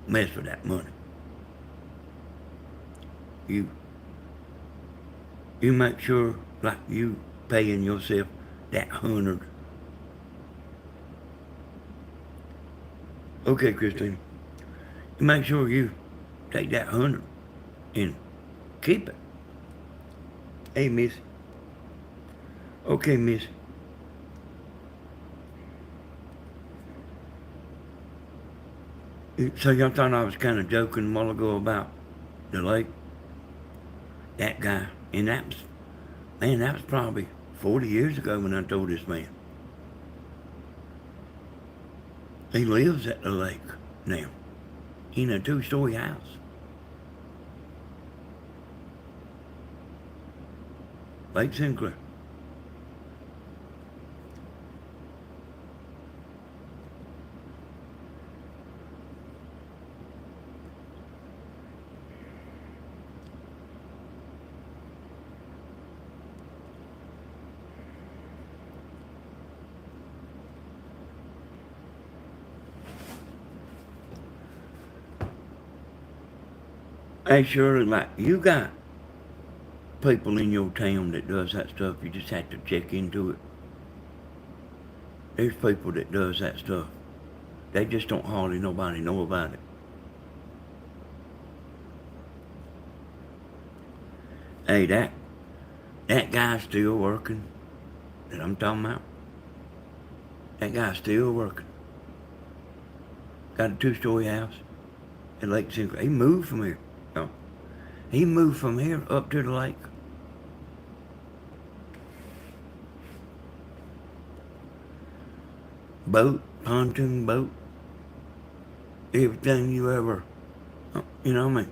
[SPEAKER 1] mess with that money. You make sure like you paying yourself that 100. Okay, Christine. You make sure you take that 100 and keep it. Hey, miss. Okay, miss. So y'all thought I was kind of joking a while ago about the lake? That guy. And that was probably 40 years ago when I told this man. He lives at the lake now in a 2-story house. Lake Sinclair. Hey, Shirley, like, you got people in your town that does that stuff. You just have to check into it. There's people that does that stuff. They just don't hardly nobody know about it. Hey, that guy's still working that I'm talking about. That guy's still working. Got a 2-story house at Lake Sinclair. He moved from here. No. He moved from here up to the lake. Boat, pontoon boat, everything you ever, you know what I mean?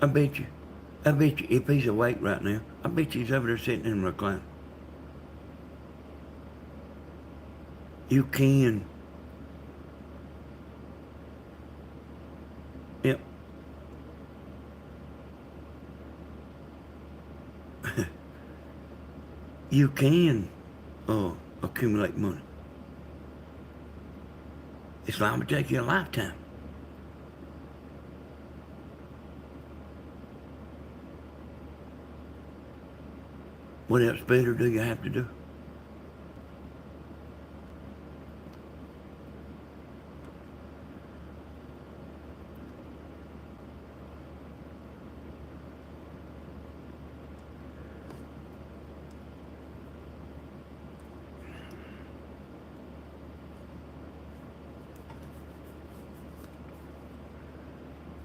[SPEAKER 1] I bet you, if he's awake right now, I bet you he's over there sitting in a recliner. You can. Yep. You can accumulate money. It's liable to take you a lifetime. What else better do you have to do?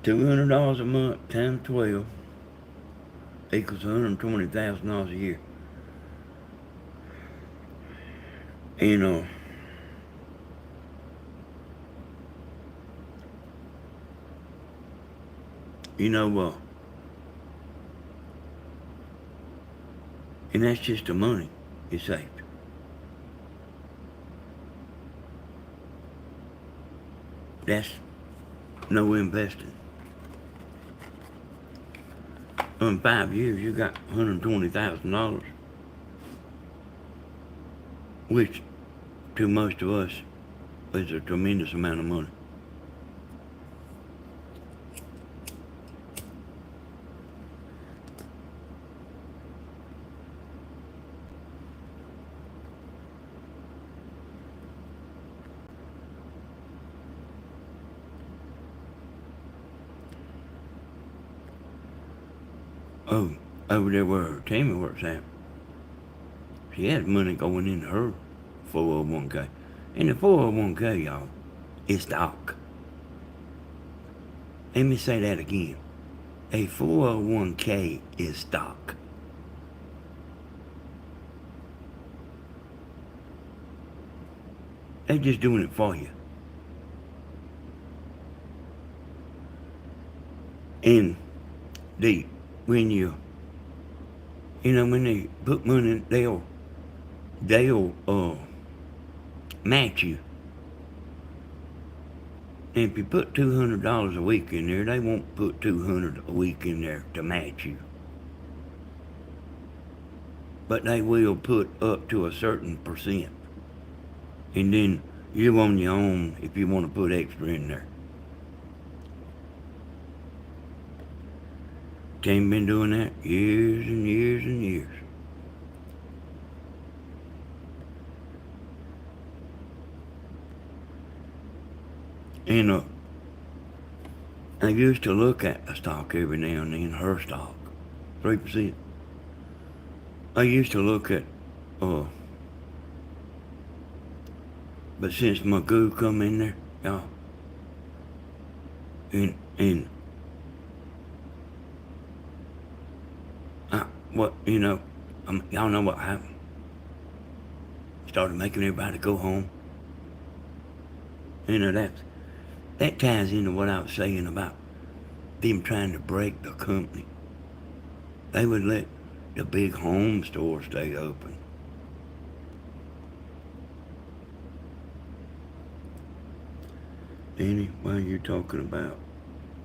[SPEAKER 1] $200 a month times 12 equals $120,000 a year. And you know, and that's just the money you saved. That's no investing. In 5 years, you got $120,000, which to most of us is a tremendous amount of money. Oh, over there where Tammy works at, she has money going into her 401k. And the 401k, y'all, is stock. Let me say that again. A 401k is stock. They're just doing it for you. And they, when when they put money, they'll match you. And if you put $200 a week in there, they won't put $200 a week in there to match you. But they will put up to a certain percent. And then you're on your own if you want to put extra in there. They've been doing that years and years and years. And I used to look at a stock every now and then, her stock, 3%. I used to look at, but since Magoo come in there, y'all, and y'all know what happened. Started making everybody go home. That ties into what I was saying about them trying to break the company. They would let the big home stores stay open. Danny, why are you talking about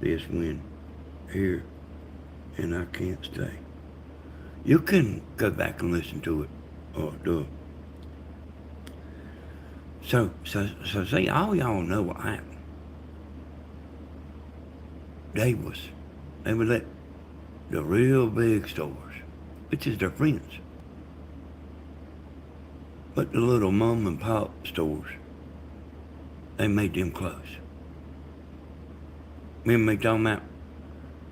[SPEAKER 1] this when here and I can't stay? You can go back and listen to it or do it. So see, all y'all know what happened. They would let the real big stores, which is their friends, but the little mom and pop stores, they made them close. Remember me talking about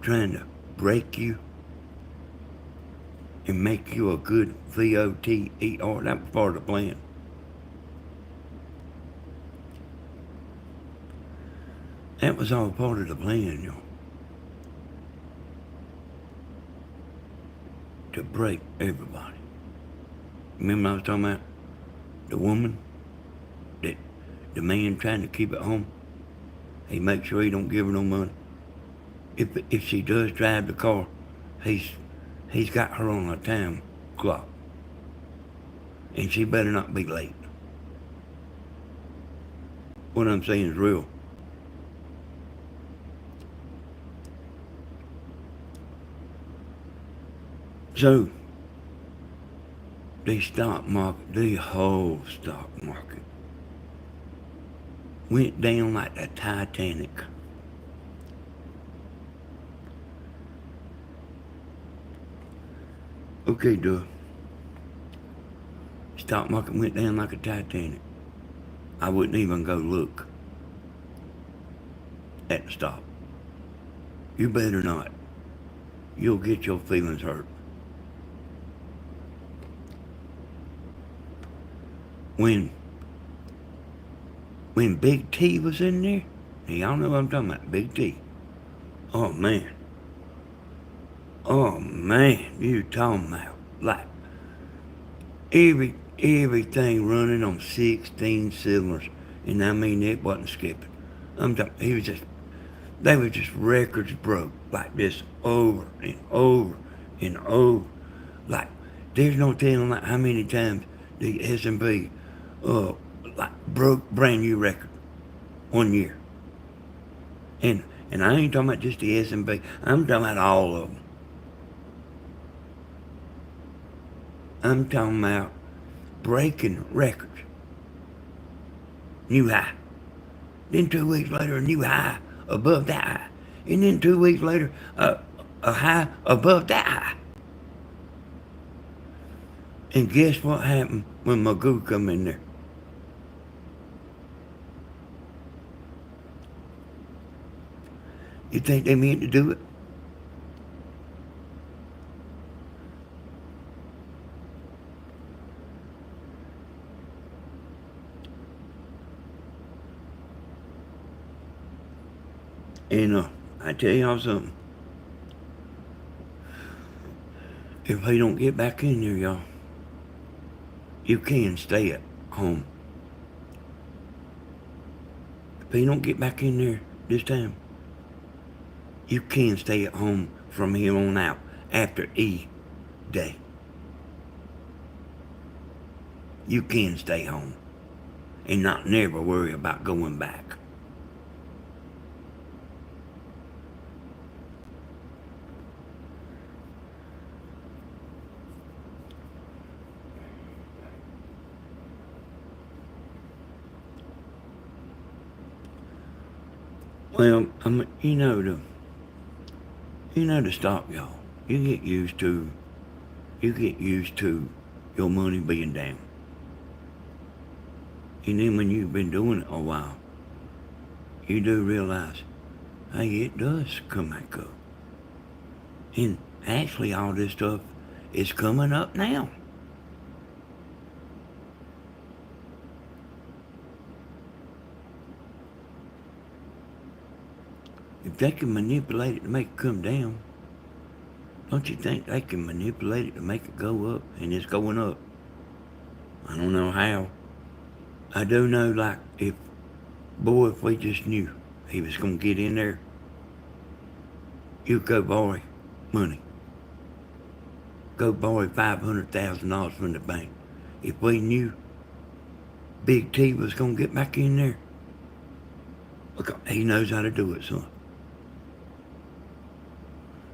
[SPEAKER 1] trying to break you and make you a good VOTER? That was part of the plan. That was all part of the plan, y'all. To break everybody. Remember I was talking about the woman, that the man trying to keep it home? He makes sure he don't give her no money. If she does drive the car, he's got her on a time clock. And she better not be late. What I'm saying is real. So, the stock market, the whole stock market, went down like the Titanic. Okay, duh. Stock market went down like a Titanic. I wouldn't even go look at the stock. You better not. You'll get your feelings hurt. When Big T was in there, y'all know what I'm talking about, Big T. Oh man, you talking about like everything running on 16 cylinders. And I mean, it wasn't skipping. I'm talking, they were just records broke like this over and over and over. Like, there's no telling like how many times the S&P like broke brand new record 1 year. And I ain't talking about just the S&P. I'm talking about all of them. I'm talking about breaking records. New high. Then 2 weeks later, a new high above that high. And then 2 weeks later, a high above that high. And guess what happened when Magoo come in there? You think they meant to do it? And I tell y'all something. If he don't get back in there, y'all, you can stay at home. If he don't get back in there this time, you can stay at home from here on out after E Day. You can stay home and not never worry about going back. Well, the stock, y'all. You get used to your money being down. And then when you've been doing it a while, you do realize, hey, it does come back up. And actually all this stuff is coming up now. If they can manipulate it to make it come down, don't you think they can manipulate it to make it go up? And it's going up. I don't know how. I do know, like, if we just knew he was going to get in there, you'd go borrow money. Go borrow $500,000 from the bank. If we knew Big T was going to get back in there, look, he knows how to do it, son.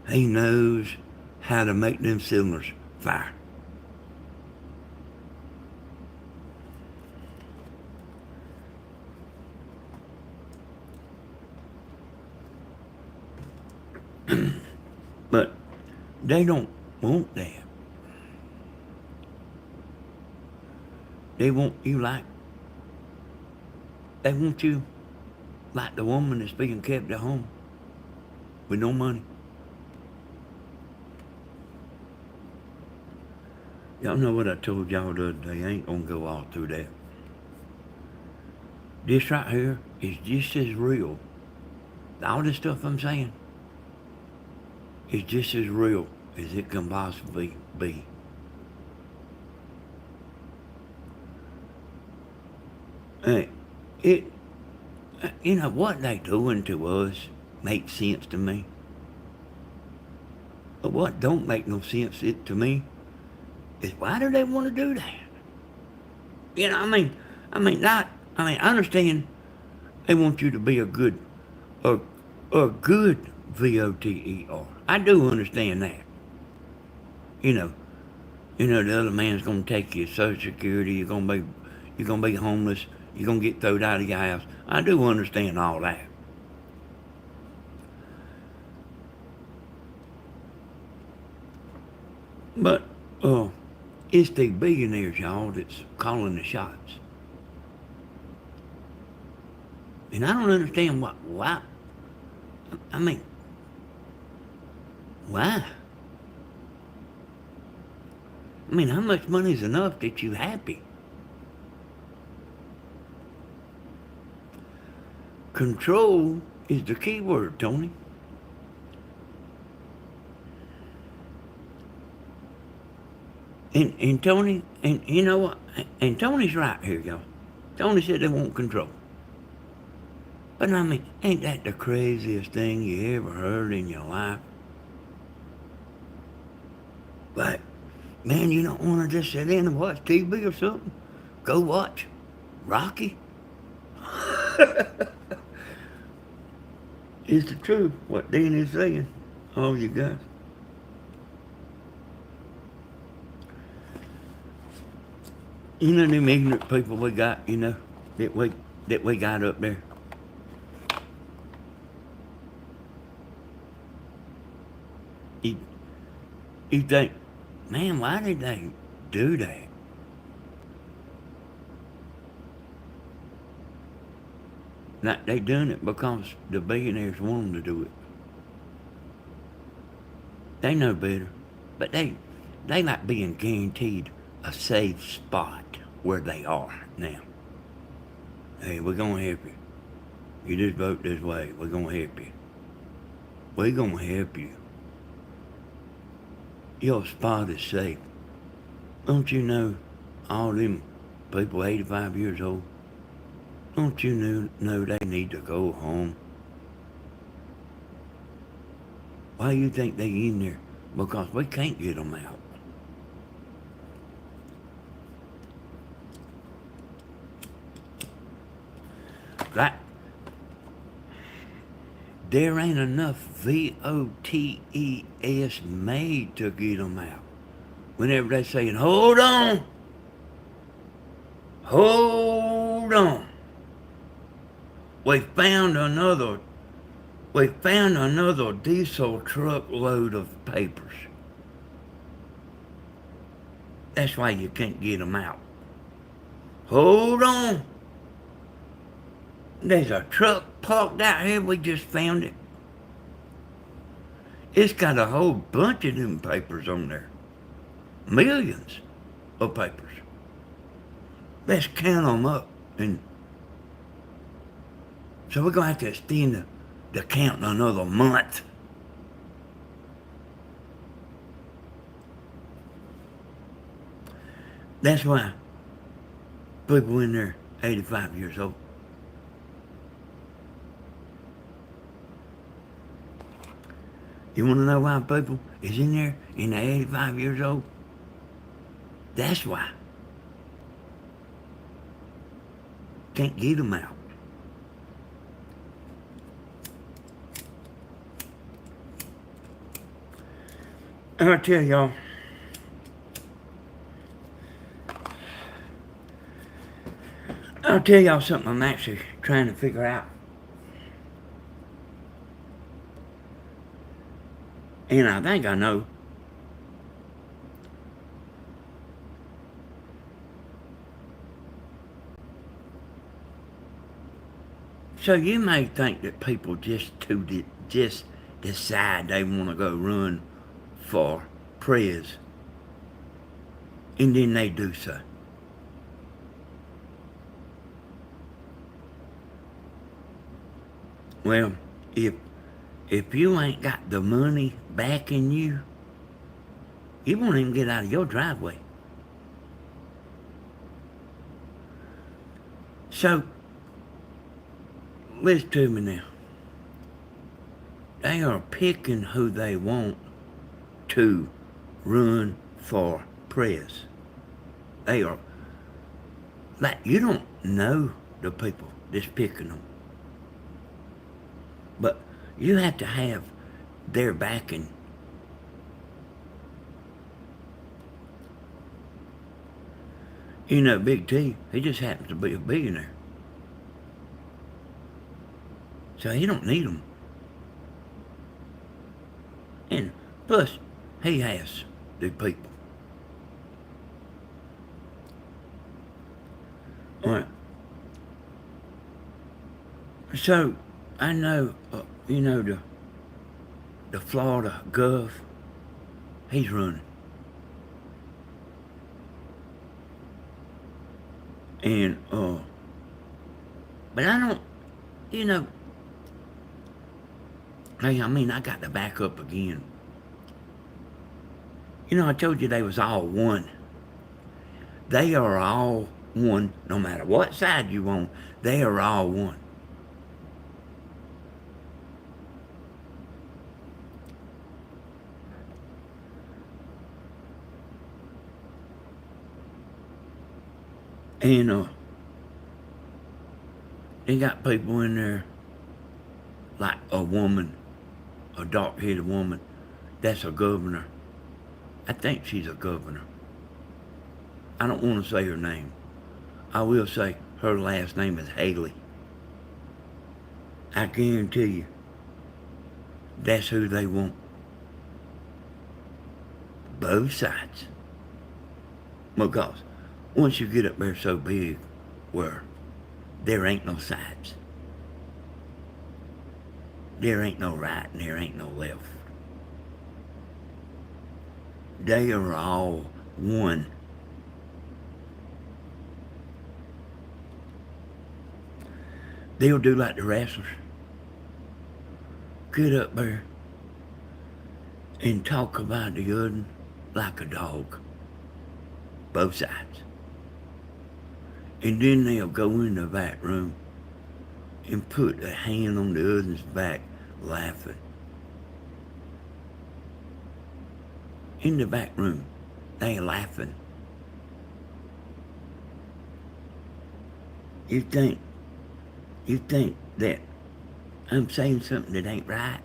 [SPEAKER 1] He knows how to make them cylinders fire. But they don't want that. They want you they want you like the woman that's being kept at home with no money. Y'all know what I told y'all the other day. I ain't gonna go all through that. This right here is just as real. All this stuff I'm saying is just as real as it can possibly be. What they doing to us makes sense to me. But what don't make no sense to me is why do they want to do that? I understand they want you to be a good VOTER. I do understand that. The other man's gonna take your Social Security. You're gonna be homeless. You're gonna get thrown out of your house. I do understand all that. But it's the billionaires, y'all, that's calling the shots. And I don't understand why. I mean, why? How much money is enough that you happy? Control is the key word, Tony. And Tony, and you know what? And Tony's right here, y'all. Tony said they want control. But I mean, ain't that the craziest thing you ever heard in your life? Like, man, you don't want to just sit in and watch TV or something? Go watch Rocky? It's the truth, what Dean is saying. All you guys. You know them ignorant people we got, that we got up there. You, you think, man, why did they do that? Like they done it because the billionaires want them to do it. They know better, but they like being guaranteed a safe spot where they are now. Hey, we're gonna help you. You just vote this way. We're gonna help you. We're gonna help you. Your spot is safe. Don't you know all them people 85 years old? Don't you know they need to go home? Why you think they in there? Because we can't get them out. Like, there ain't enough VOTES made to get them out. Whenever they saying, hold on, we found another diesel truckload of papers. That's why you can't get them out. Hold on. There's a truck parked out here. We just found it. It's got a whole bunch of them papers on there. Millions of papers. Let's count them up. And so we're going to have to extend the count another month. That's why people in there 85 years old. You want to know why people is in there and they're 85 years old? That's why. Can't get them out. I'll tell y'all. I'll tell y'all something I'm actually trying to figure out. And I think I know. So you may think that people just decide they want to go run for prez, and then they do so. Well, if you ain't got the money backing you, you won't even get out of your driveway. So, listen to me now. They are picking who they want to run for prez. They are, like, you don't know the people that's picking them. But you have to have their backing. You know, Big T, he just happens to be a billionaire. So he don't need them. And plus, he has the people. All right. So, I know, the Florida Gov, he's running. And, but I don't, hey, I got to back up again. I told you they was all one They are all one, no matter what side you on, they are all one. And they got people in there like a woman, a dark-headed woman, that's a governor. I think she's a governor. I don't want to say her name. I will say her last name is Haley. I guarantee you, that's who they want. Both sides. Because once you get up there so big, where there ain't no sides. There ain't no right and there ain't no left. They are all one. They'll do like the wrestlers. Get up there and talk about the other like a dog. Both sides. And then they'll go in the back room and put a hand on the other's back, laughing. In the back room, they laughing. You think that I'm saying something that ain't right?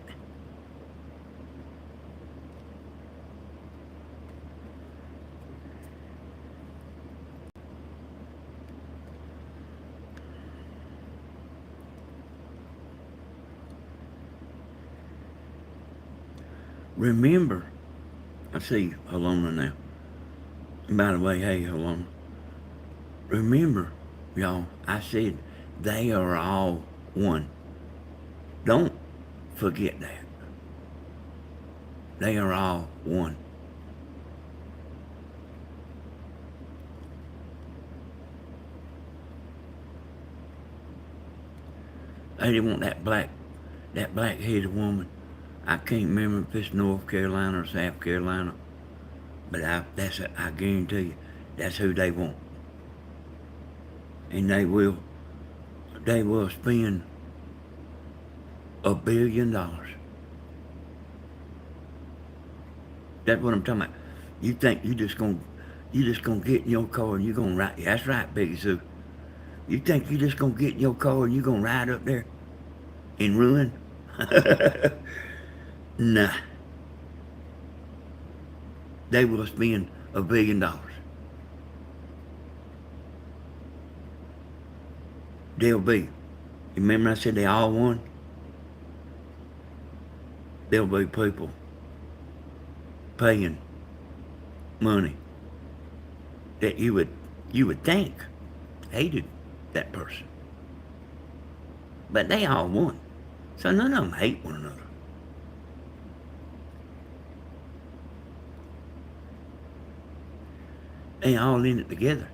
[SPEAKER 1] Remember, I see Alona now. And by the way, hey Alona. Remember, y'all, I said they are all one. Don't forget that. They are all one. They didn't want that black-headed woman. I can't remember if it's North Carolina or South Carolina, but I guarantee you, that's who they want. And they will spend $1 billion. That's what I'm talking about. You think you just gonna get in your car and you're gonna ride? That's right, Peggy Sue. You think you just gonna get in your car and you're gonna ride up there and run? Nah. They will spend $1 billion. They'll be. Remember I said they all won? There'll be people paying money that you would think hated that person. But they all won. So none of them hate one another. They all in it together.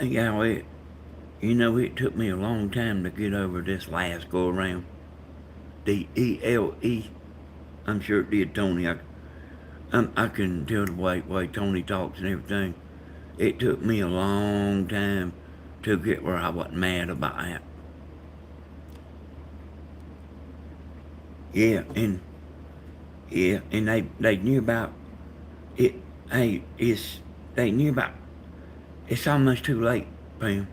[SPEAKER 1] And it took me a long time to get over this last go around. The ELE. I'm sure it did Tony. I can tell the way Tony talks and everything. It took me a long time to get where I wasn't mad about that. Yeah, and they knew about it. Hey, they knew about. It's almost too late, Pam.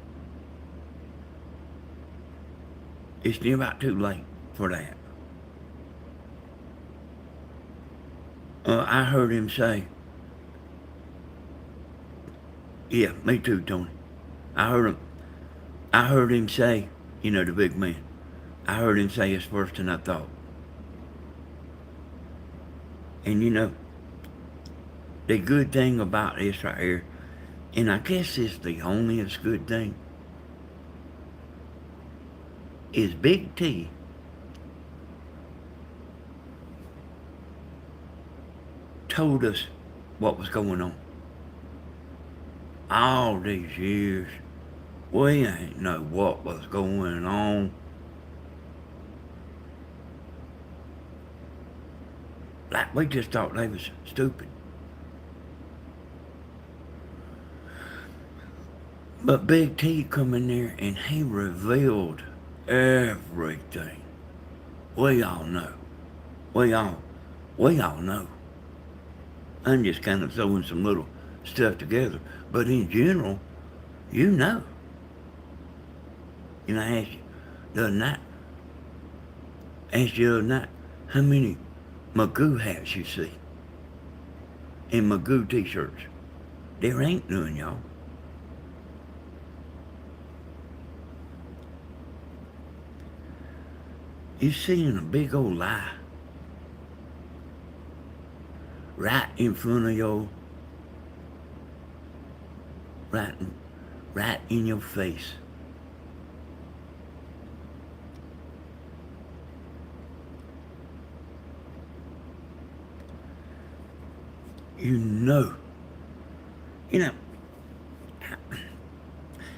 [SPEAKER 1] It's near about too late for that. I heard him say, yeah, me too, Tony. I heard him say, the big man. I heard him say it's worse than I thought. And the good thing about this right here, and I guess it's the onlyest good thing, is Big T told us what was going on all these years We ain't know what was going on. Like, we just thought they was stupid. But Big T come in there and he revealed everything. We all know. We all, we all know. I'm just kind of throwing some little stuff together. But in general, you know. You know, I asked you the other night, how many Magoo hats you see and Magoo t-shirts. There ain't none, y'all. You seeing a big old lie right in front of your, right, right in your face. You know. You know,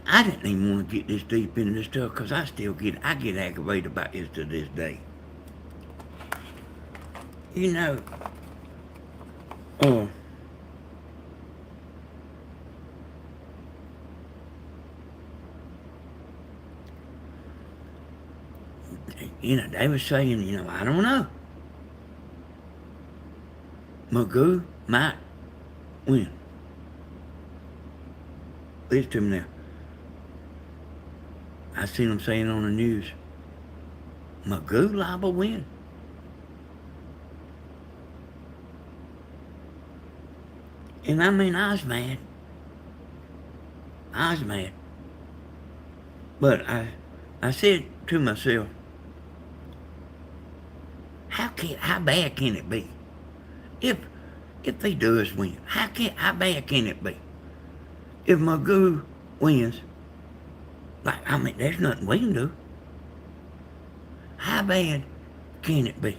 [SPEAKER 1] I didn't even want to get this deep into this stuff because I get aggravated about this to this day. You know, uh, they were saying, I don't know. Magoo might win. Listen to me now. I seen them saying on the news, Magoo liable win. And I mean, I was mad. I was mad. But I said to myself, how bad can it be? If he does win, how bad can it be? If Magoo wins, there's nothing we can do. How bad can it be?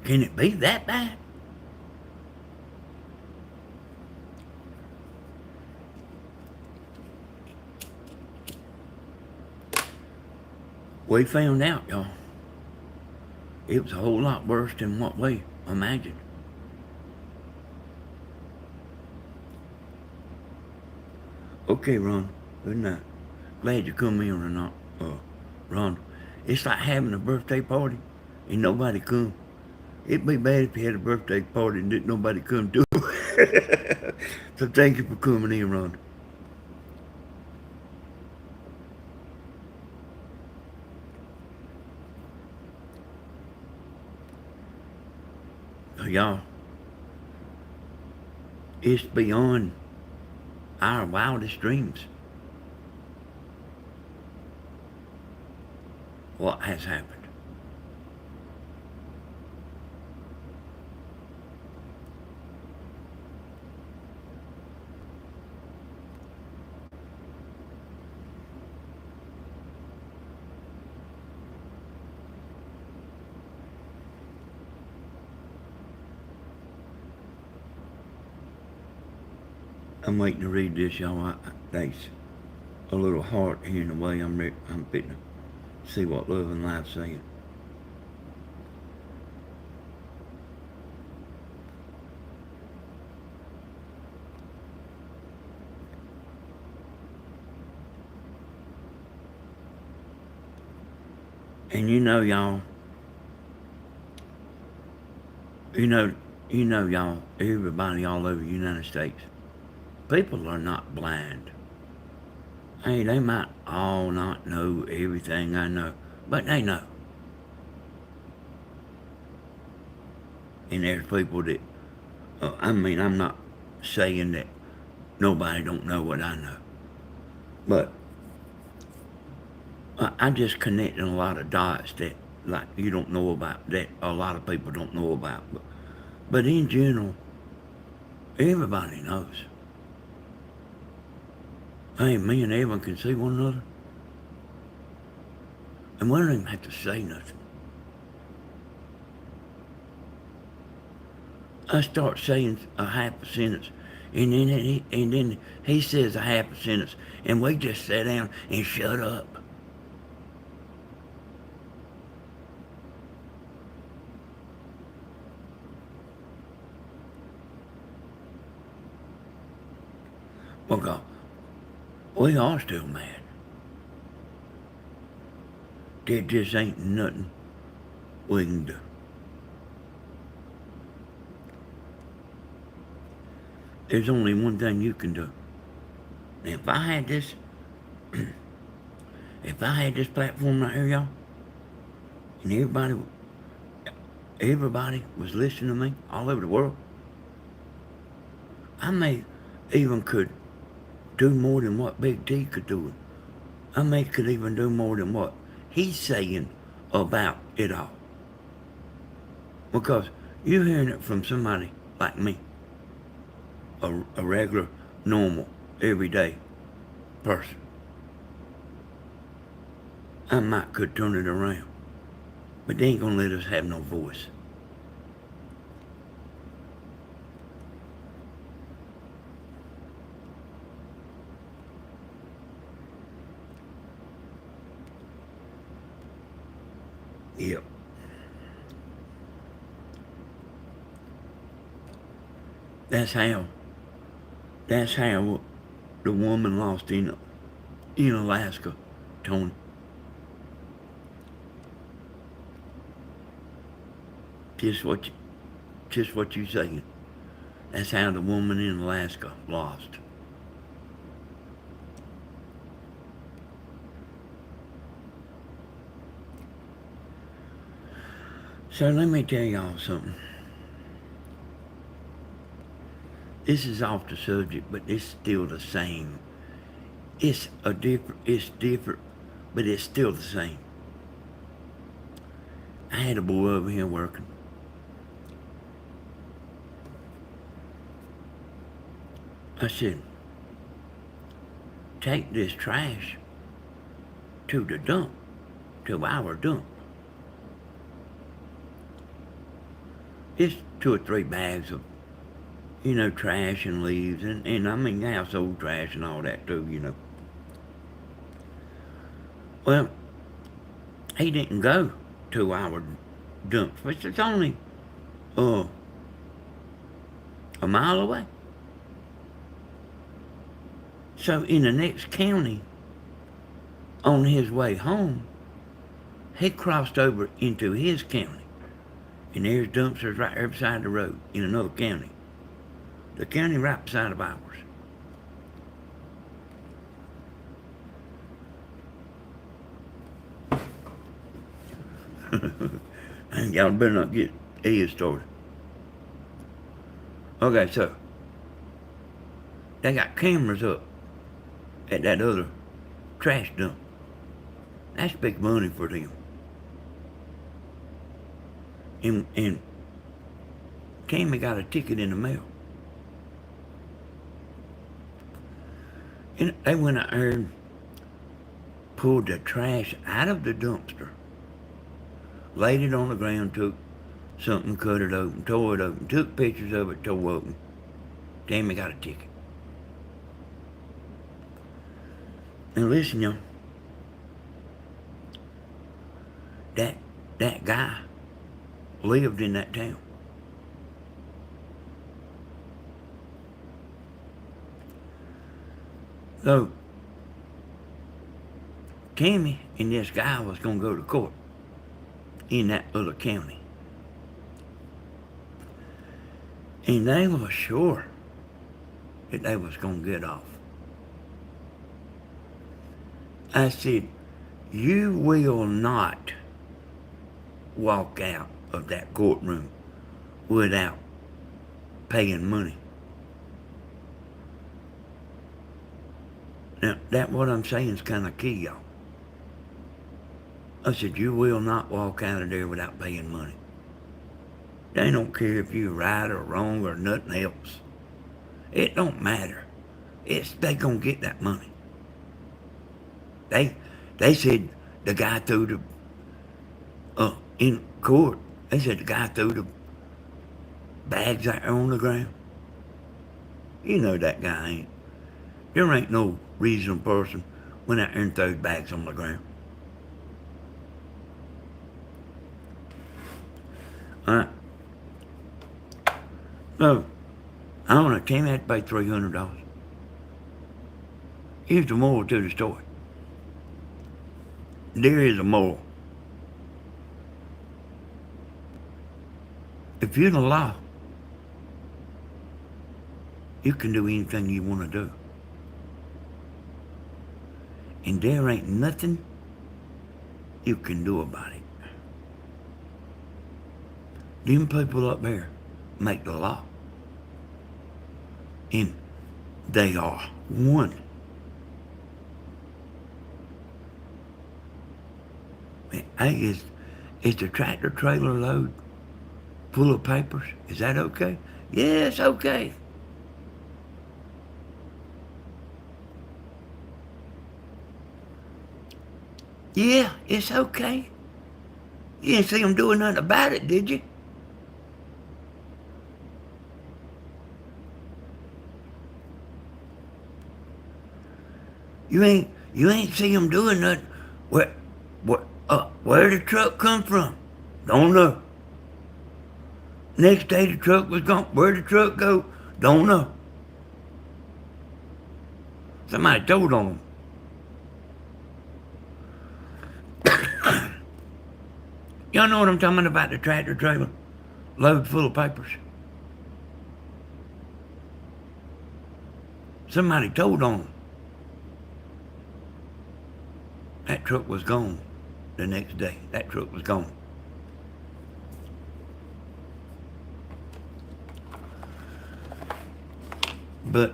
[SPEAKER 1] Can it be that bad? We found out, y'all. It was a whole lot worse than what we imagined. Okay, Ron. Good night. Glad you come in or not, Ron. It's like having a birthday party and nobody come. It'd be bad if you had a birthday party and didn't nobody come to it. So thank you for coming in, Ron. So y'all, it's beyond our wildest dreams what has happened. I'm waiting to read this, y'all. Thanks. A little heart here in the way I'm fitting to see what Love and Life's saying. And y'all, y'all, everybody all over the United States, people are not blind. Hey, they might all not know everything I know, but they know. And there's people that, I'm not saying that nobody don't know what I know, but I just connecting a lot of dots that, like, you don't know about, that a lot of people don't know about. But in general, everybody knows. Hey, me and Evan can see one another. And we don't even have to say nothing. I start saying a half a sentence, and then he says a half a sentence, and we just sit down and shut up. Well, God, we are still mad. There just ain't nothing we can do. There's only one thing you can do. If I had this, if I had this platform right here, y'all, and everybody was listening to me all over the world, I may even could do more than what Big T could do. I may could even do more than what he's saying about it all. Because you're hearing it from somebody like me, a regular, normal, everyday person. I might could turn it around, but they ain't gonna let us have no voice. Yep. That's how. That's how the woman lost in Alaska, Tony. Just what you, just what you saying. That's how the woman in Alaska lost. So let me tell y'all something. This is off the subject, but it's still the same. It's different, but it's still the same. I had a boy over here working. I said, take this trash to the dump, to our dump. It's 2 or 3 bags of, trash and leaves, and I mean household trash and all that too. Well, he didn't go to our dump, which is only uh, a mile away. So in the next county, on his way home, he crossed over into his county. And there's dumpsters right there beside the road in another county. The county right beside of ours. And y'all better not get his started. Okay, so they got cameras up at that other trash dump. That's big money for them. And Tammy got a ticket in the mail. And they went out there and pulled the trash out of the dumpster, laid it on the ground, took something, cut it open, tore it open, took pictures of it, tore open. Tammy got a ticket. And listen, y'all, that guy lived in that town. So Tammy and this guy was gonna go to court in that other county. And they were sure that they was gonna get off. I said, you will not walk out of that courtroom without paying money. Now, that what I'm saying is kind of key, y'all. I said, you will not walk out of there without paying money. They don't care if you're right or wrong or nothing else. It don't matter. They gonna get that money. They said the guy threw in court. They said the guy threw bags out there on the ground. You know that guy ain't. There ain't no reasonable person went out there and throws bags on the ground. Alright. So, I don't know, Tim had to pay $300. Here's the moral to the story. There is a moral. If you're the law, you can do anything you want to do. And there ain't nothing you can do about it. Them people up there make the law. And they are one. Hey, is the tractor trailer load full of papers? Is that okay? Yeah, it's okay. Yeah, it's okay. You didn't see them doing nothing about it, did you? You ain't see them doing nothing. Where the truck come from? Don't know. Next day the truck was gone. Where the truck go? Don't know. Somebody told on them. Y'all know what I'm talking about, the tractor trailer load full of papers? Somebody told on them. That truck was gone the next day. That truck was gone. But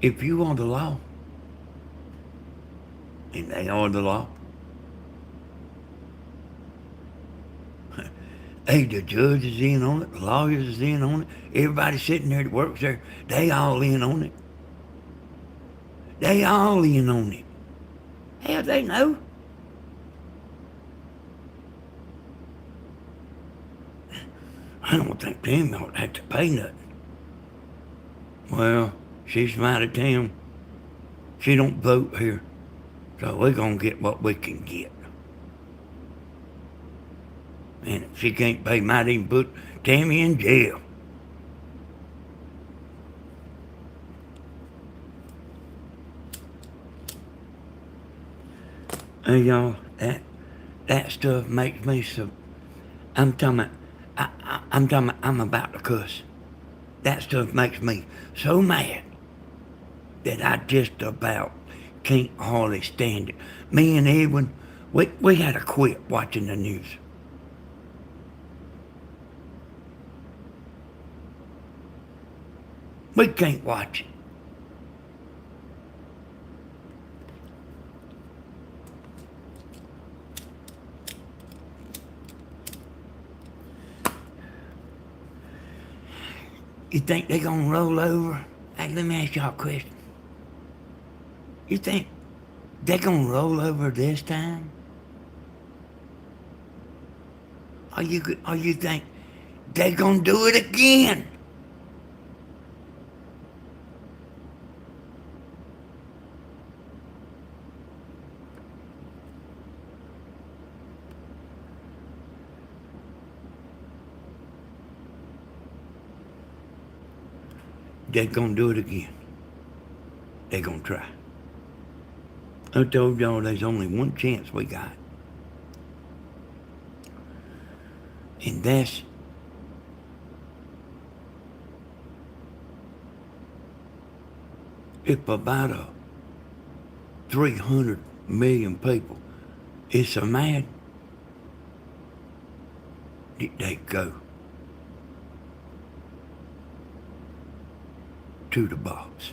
[SPEAKER 1] if you are the law, and they are the law, hey, the judge is in on it, the lawyers is in on it, everybody sitting there that works there, they all in on it. They all in on it. Hell, they know. I don't think Tim ought to have to pay nothing. Well, she's from out of town. She don't vote here. So we're going to get what we can get. And if she can't pay, might even put Tammy in jail. Hey, y'all, that stuff makes me so... I'm about to cuss. That stuff makes me so mad that I just about can't hardly stand it. Me and Edwin, we had to quit watching the news. We can't watch it. You think they're gonna roll over? Hey, let me ask y'all a question. You think they're gonna roll over this time? Or you think they're gonna do it again? They're gonna do it again. They're gonna try. I told y'all there's only one chance we got. And that's if about 300 million people is so mad that they go to the box.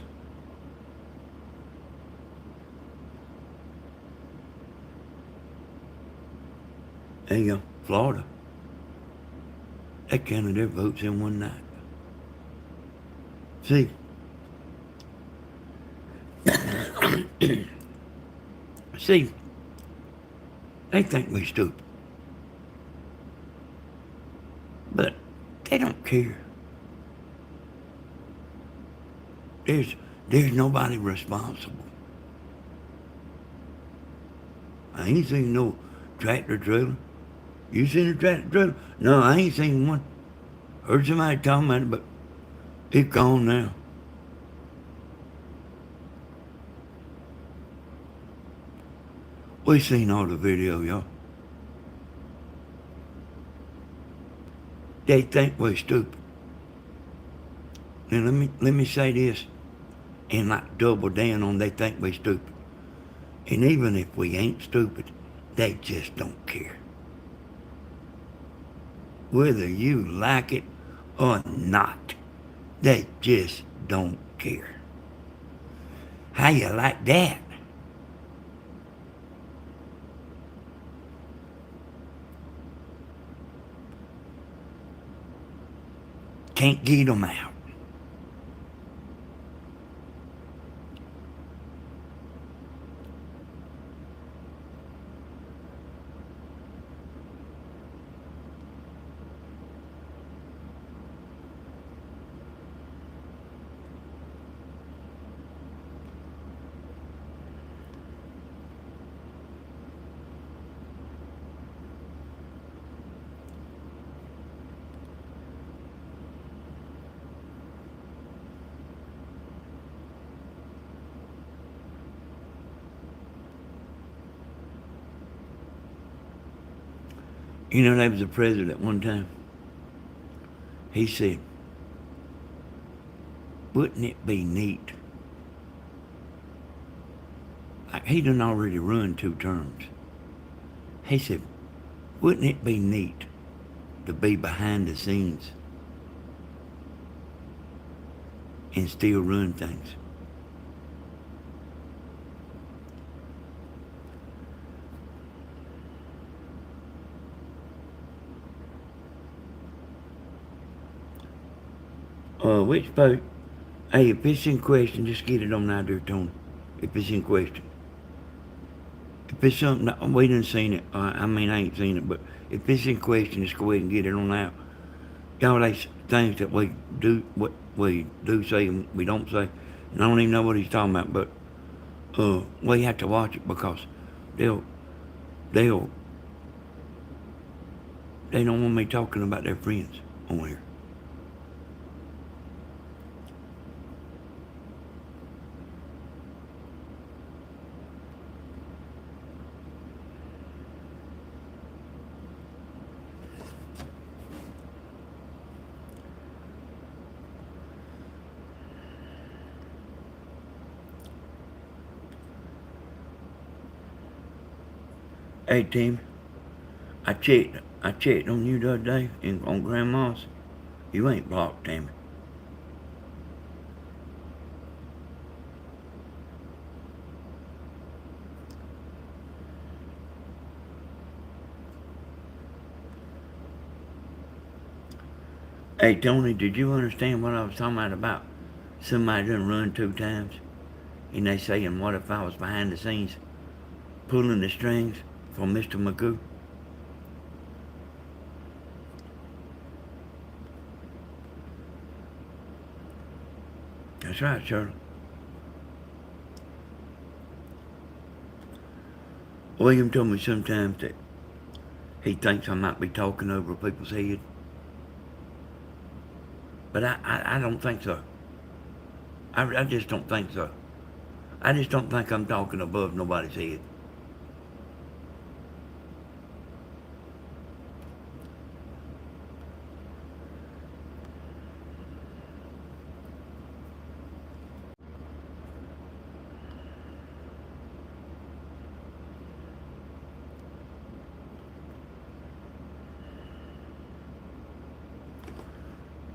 [SPEAKER 1] There you go, Florida. They counted their votes in one night. See, see, they think we stupid. But They don't care. There's there's nobody responsible. I ain't seen no tractor trailer. You seen a tractor trailer? No, I ain't seen one. Heard somebody talking about it, but it's gone now. We seen all the video, y'all. They think we're stupid. Now let me say this and like double down on they think we're stupid. And even if we ain't stupid, they just don't care. Whether you like it or not, they just don't care. How you like that? Can't get them out. You know, there was a president one time. He said, wouldn't it be neat? Like he done already run 2 terms. He said, wouldn't it be neat to be behind the scenes and still run things? Which part? Hey, if it's in question, just get it on out there, Tony. If it's in question. If it's something that we done seen it, I mean, I ain't seen it, but if it's in question, just go ahead and get it on out. Y'all, they things that we do, what we do say and we don't say. And I don't even know what he's talking about, but we have to watch it because they'll, they'll, they don't want me talking about their friends on here. Hey, Tim, I checked on you the other day on Grandma's. You ain't blocked, Tammy. Hey, Tony, did you understand what I was talking about somebody done run 2 times? And they saying, what if I was behind the scenes pulling the strings for Mr. Magoo? That's right, Shirley. William told me sometimes that he thinks I might be talking over people's head. But I don't think so. I just don't think so. I just don't think I'm talking above nobody's head.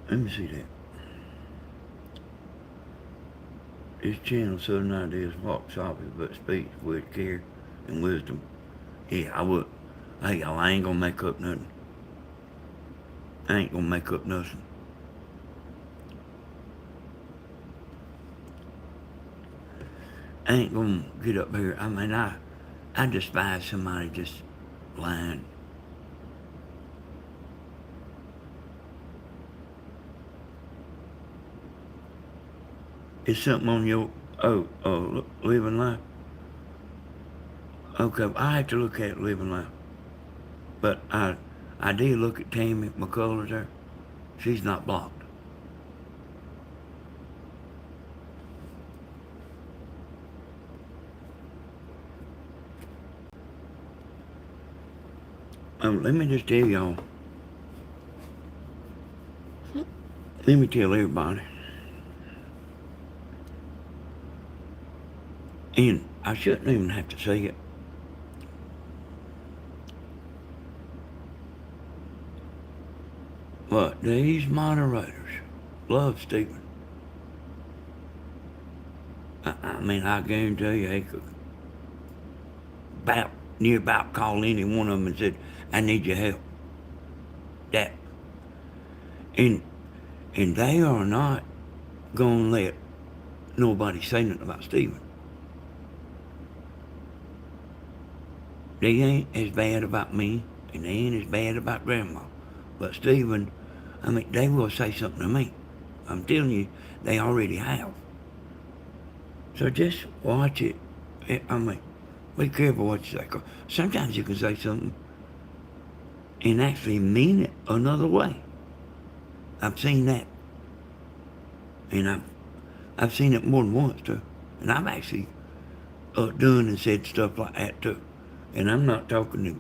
[SPEAKER 1] Let me see that. This channel, Southern Ideas, walks off it, but speaks with care and wisdom. Yeah, I would. Hey, y'all, I ain't gonna make up nothing. I ain't gonna make up nothing. I ain't gonna get up here. I mean, I despise somebody just lying. Is something on your living life? Okay, I have to look at living life. But I did look at Tammy McCullers there. She's not blocked. Let me just tell y'all. Let me tell everybody. And I shouldn't even have to say it. But these moderators love Stephen. I mean, I guarantee you, they could near about call any one of them and said, "I need your help." That, and they are not gonna let nobody say nothing about Stephen. They ain't as bad about me, and they ain't as bad about Grandma. But Stephen, I mean, they will say something to me. I'm telling you, they already have. So just watch it. I mean, be careful what you say. 'Cause sometimes you can say something and actually mean it another way. I've seen that. And I've seen it more than once too. And I've actually done and said stuff like that too. And I'm not talking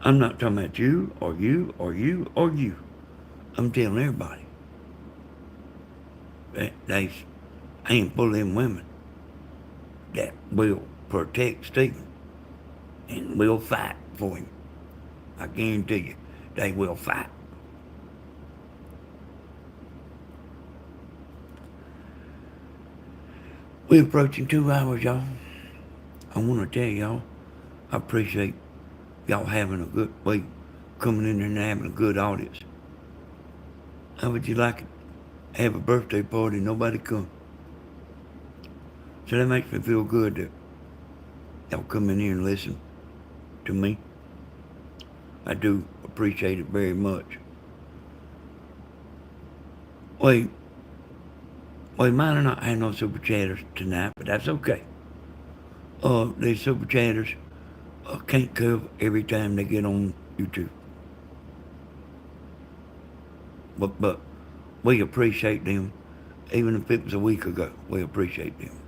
[SPEAKER 1] about you or you or you or you. I'm telling everybody. There's a handful of them women that will protect Stephen and will fight for him. I guarantee you, they will fight. We're approaching 2 hours, y'all. I want to tell y'all, I appreciate y'all having a good week, coming in there and having a good audience. How would you like to have a birthday party and nobody come? So that makes me feel good that y'all come in here and listen to me. I do appreciate it very much. We might have not had no super chatters tonight, but that's okay. These super chatters can't cover every time they get on YouTube. But we appreciate them. Even if it was a week ago, we appreciate them.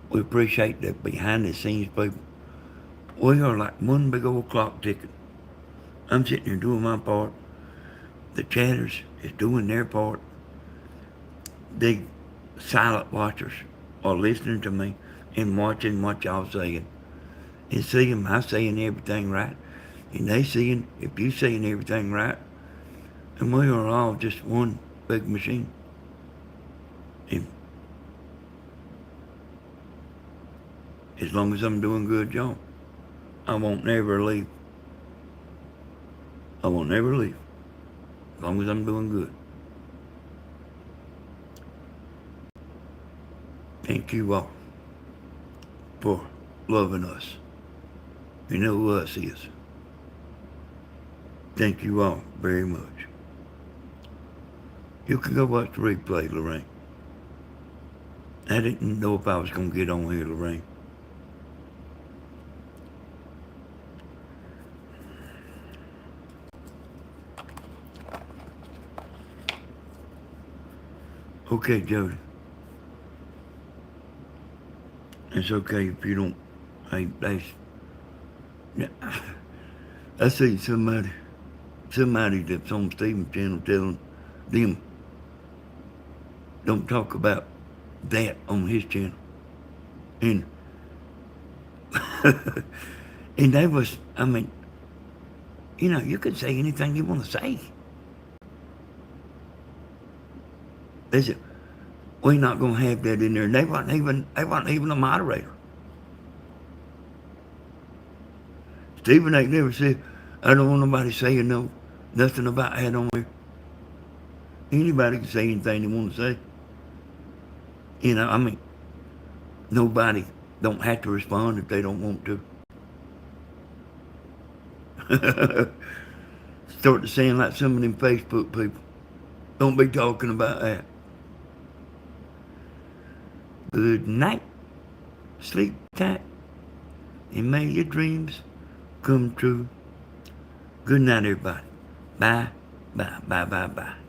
[SPEAKER 1] We appreciate the behind the scenes people. We are like one big old clock ticking. I'm sitting here doing my part. The chatters is doing their part. The silent watchers are listening to me and watching what y'all saying. And seeing I saying everything right. And they seeing if you saying everything right. And we are all just one big machine. And as long as I'm doing good, y'all, I won't never leave. I won't never leave. As long as I'm doing good. Thank you all for loving us. You know who us is. Thank you all very much. You can go watch the replay, Lorraine. I didn't know if I was going to get on here, Lorraine. Okay, Jody. It's okay if you don't. I see somebody that's on Stephen's channel telling them don't talk about that on his channel. And and they was, I mean, you can say anything you want to say. They said, we're not going to have that in there. And they weren't even a moderator. Stephen ain't never said, I don't want nobody saying nothing about that on there. Anybody can say anything they want to say. I mean, nobody don't have to respond if they don't want to. Start to sound like some of them Facebook people. Don't be talking about that. Good night. Sleep tight. And may your dreams come true. Good night, everybody. Bye, bye, bye, bye, bye.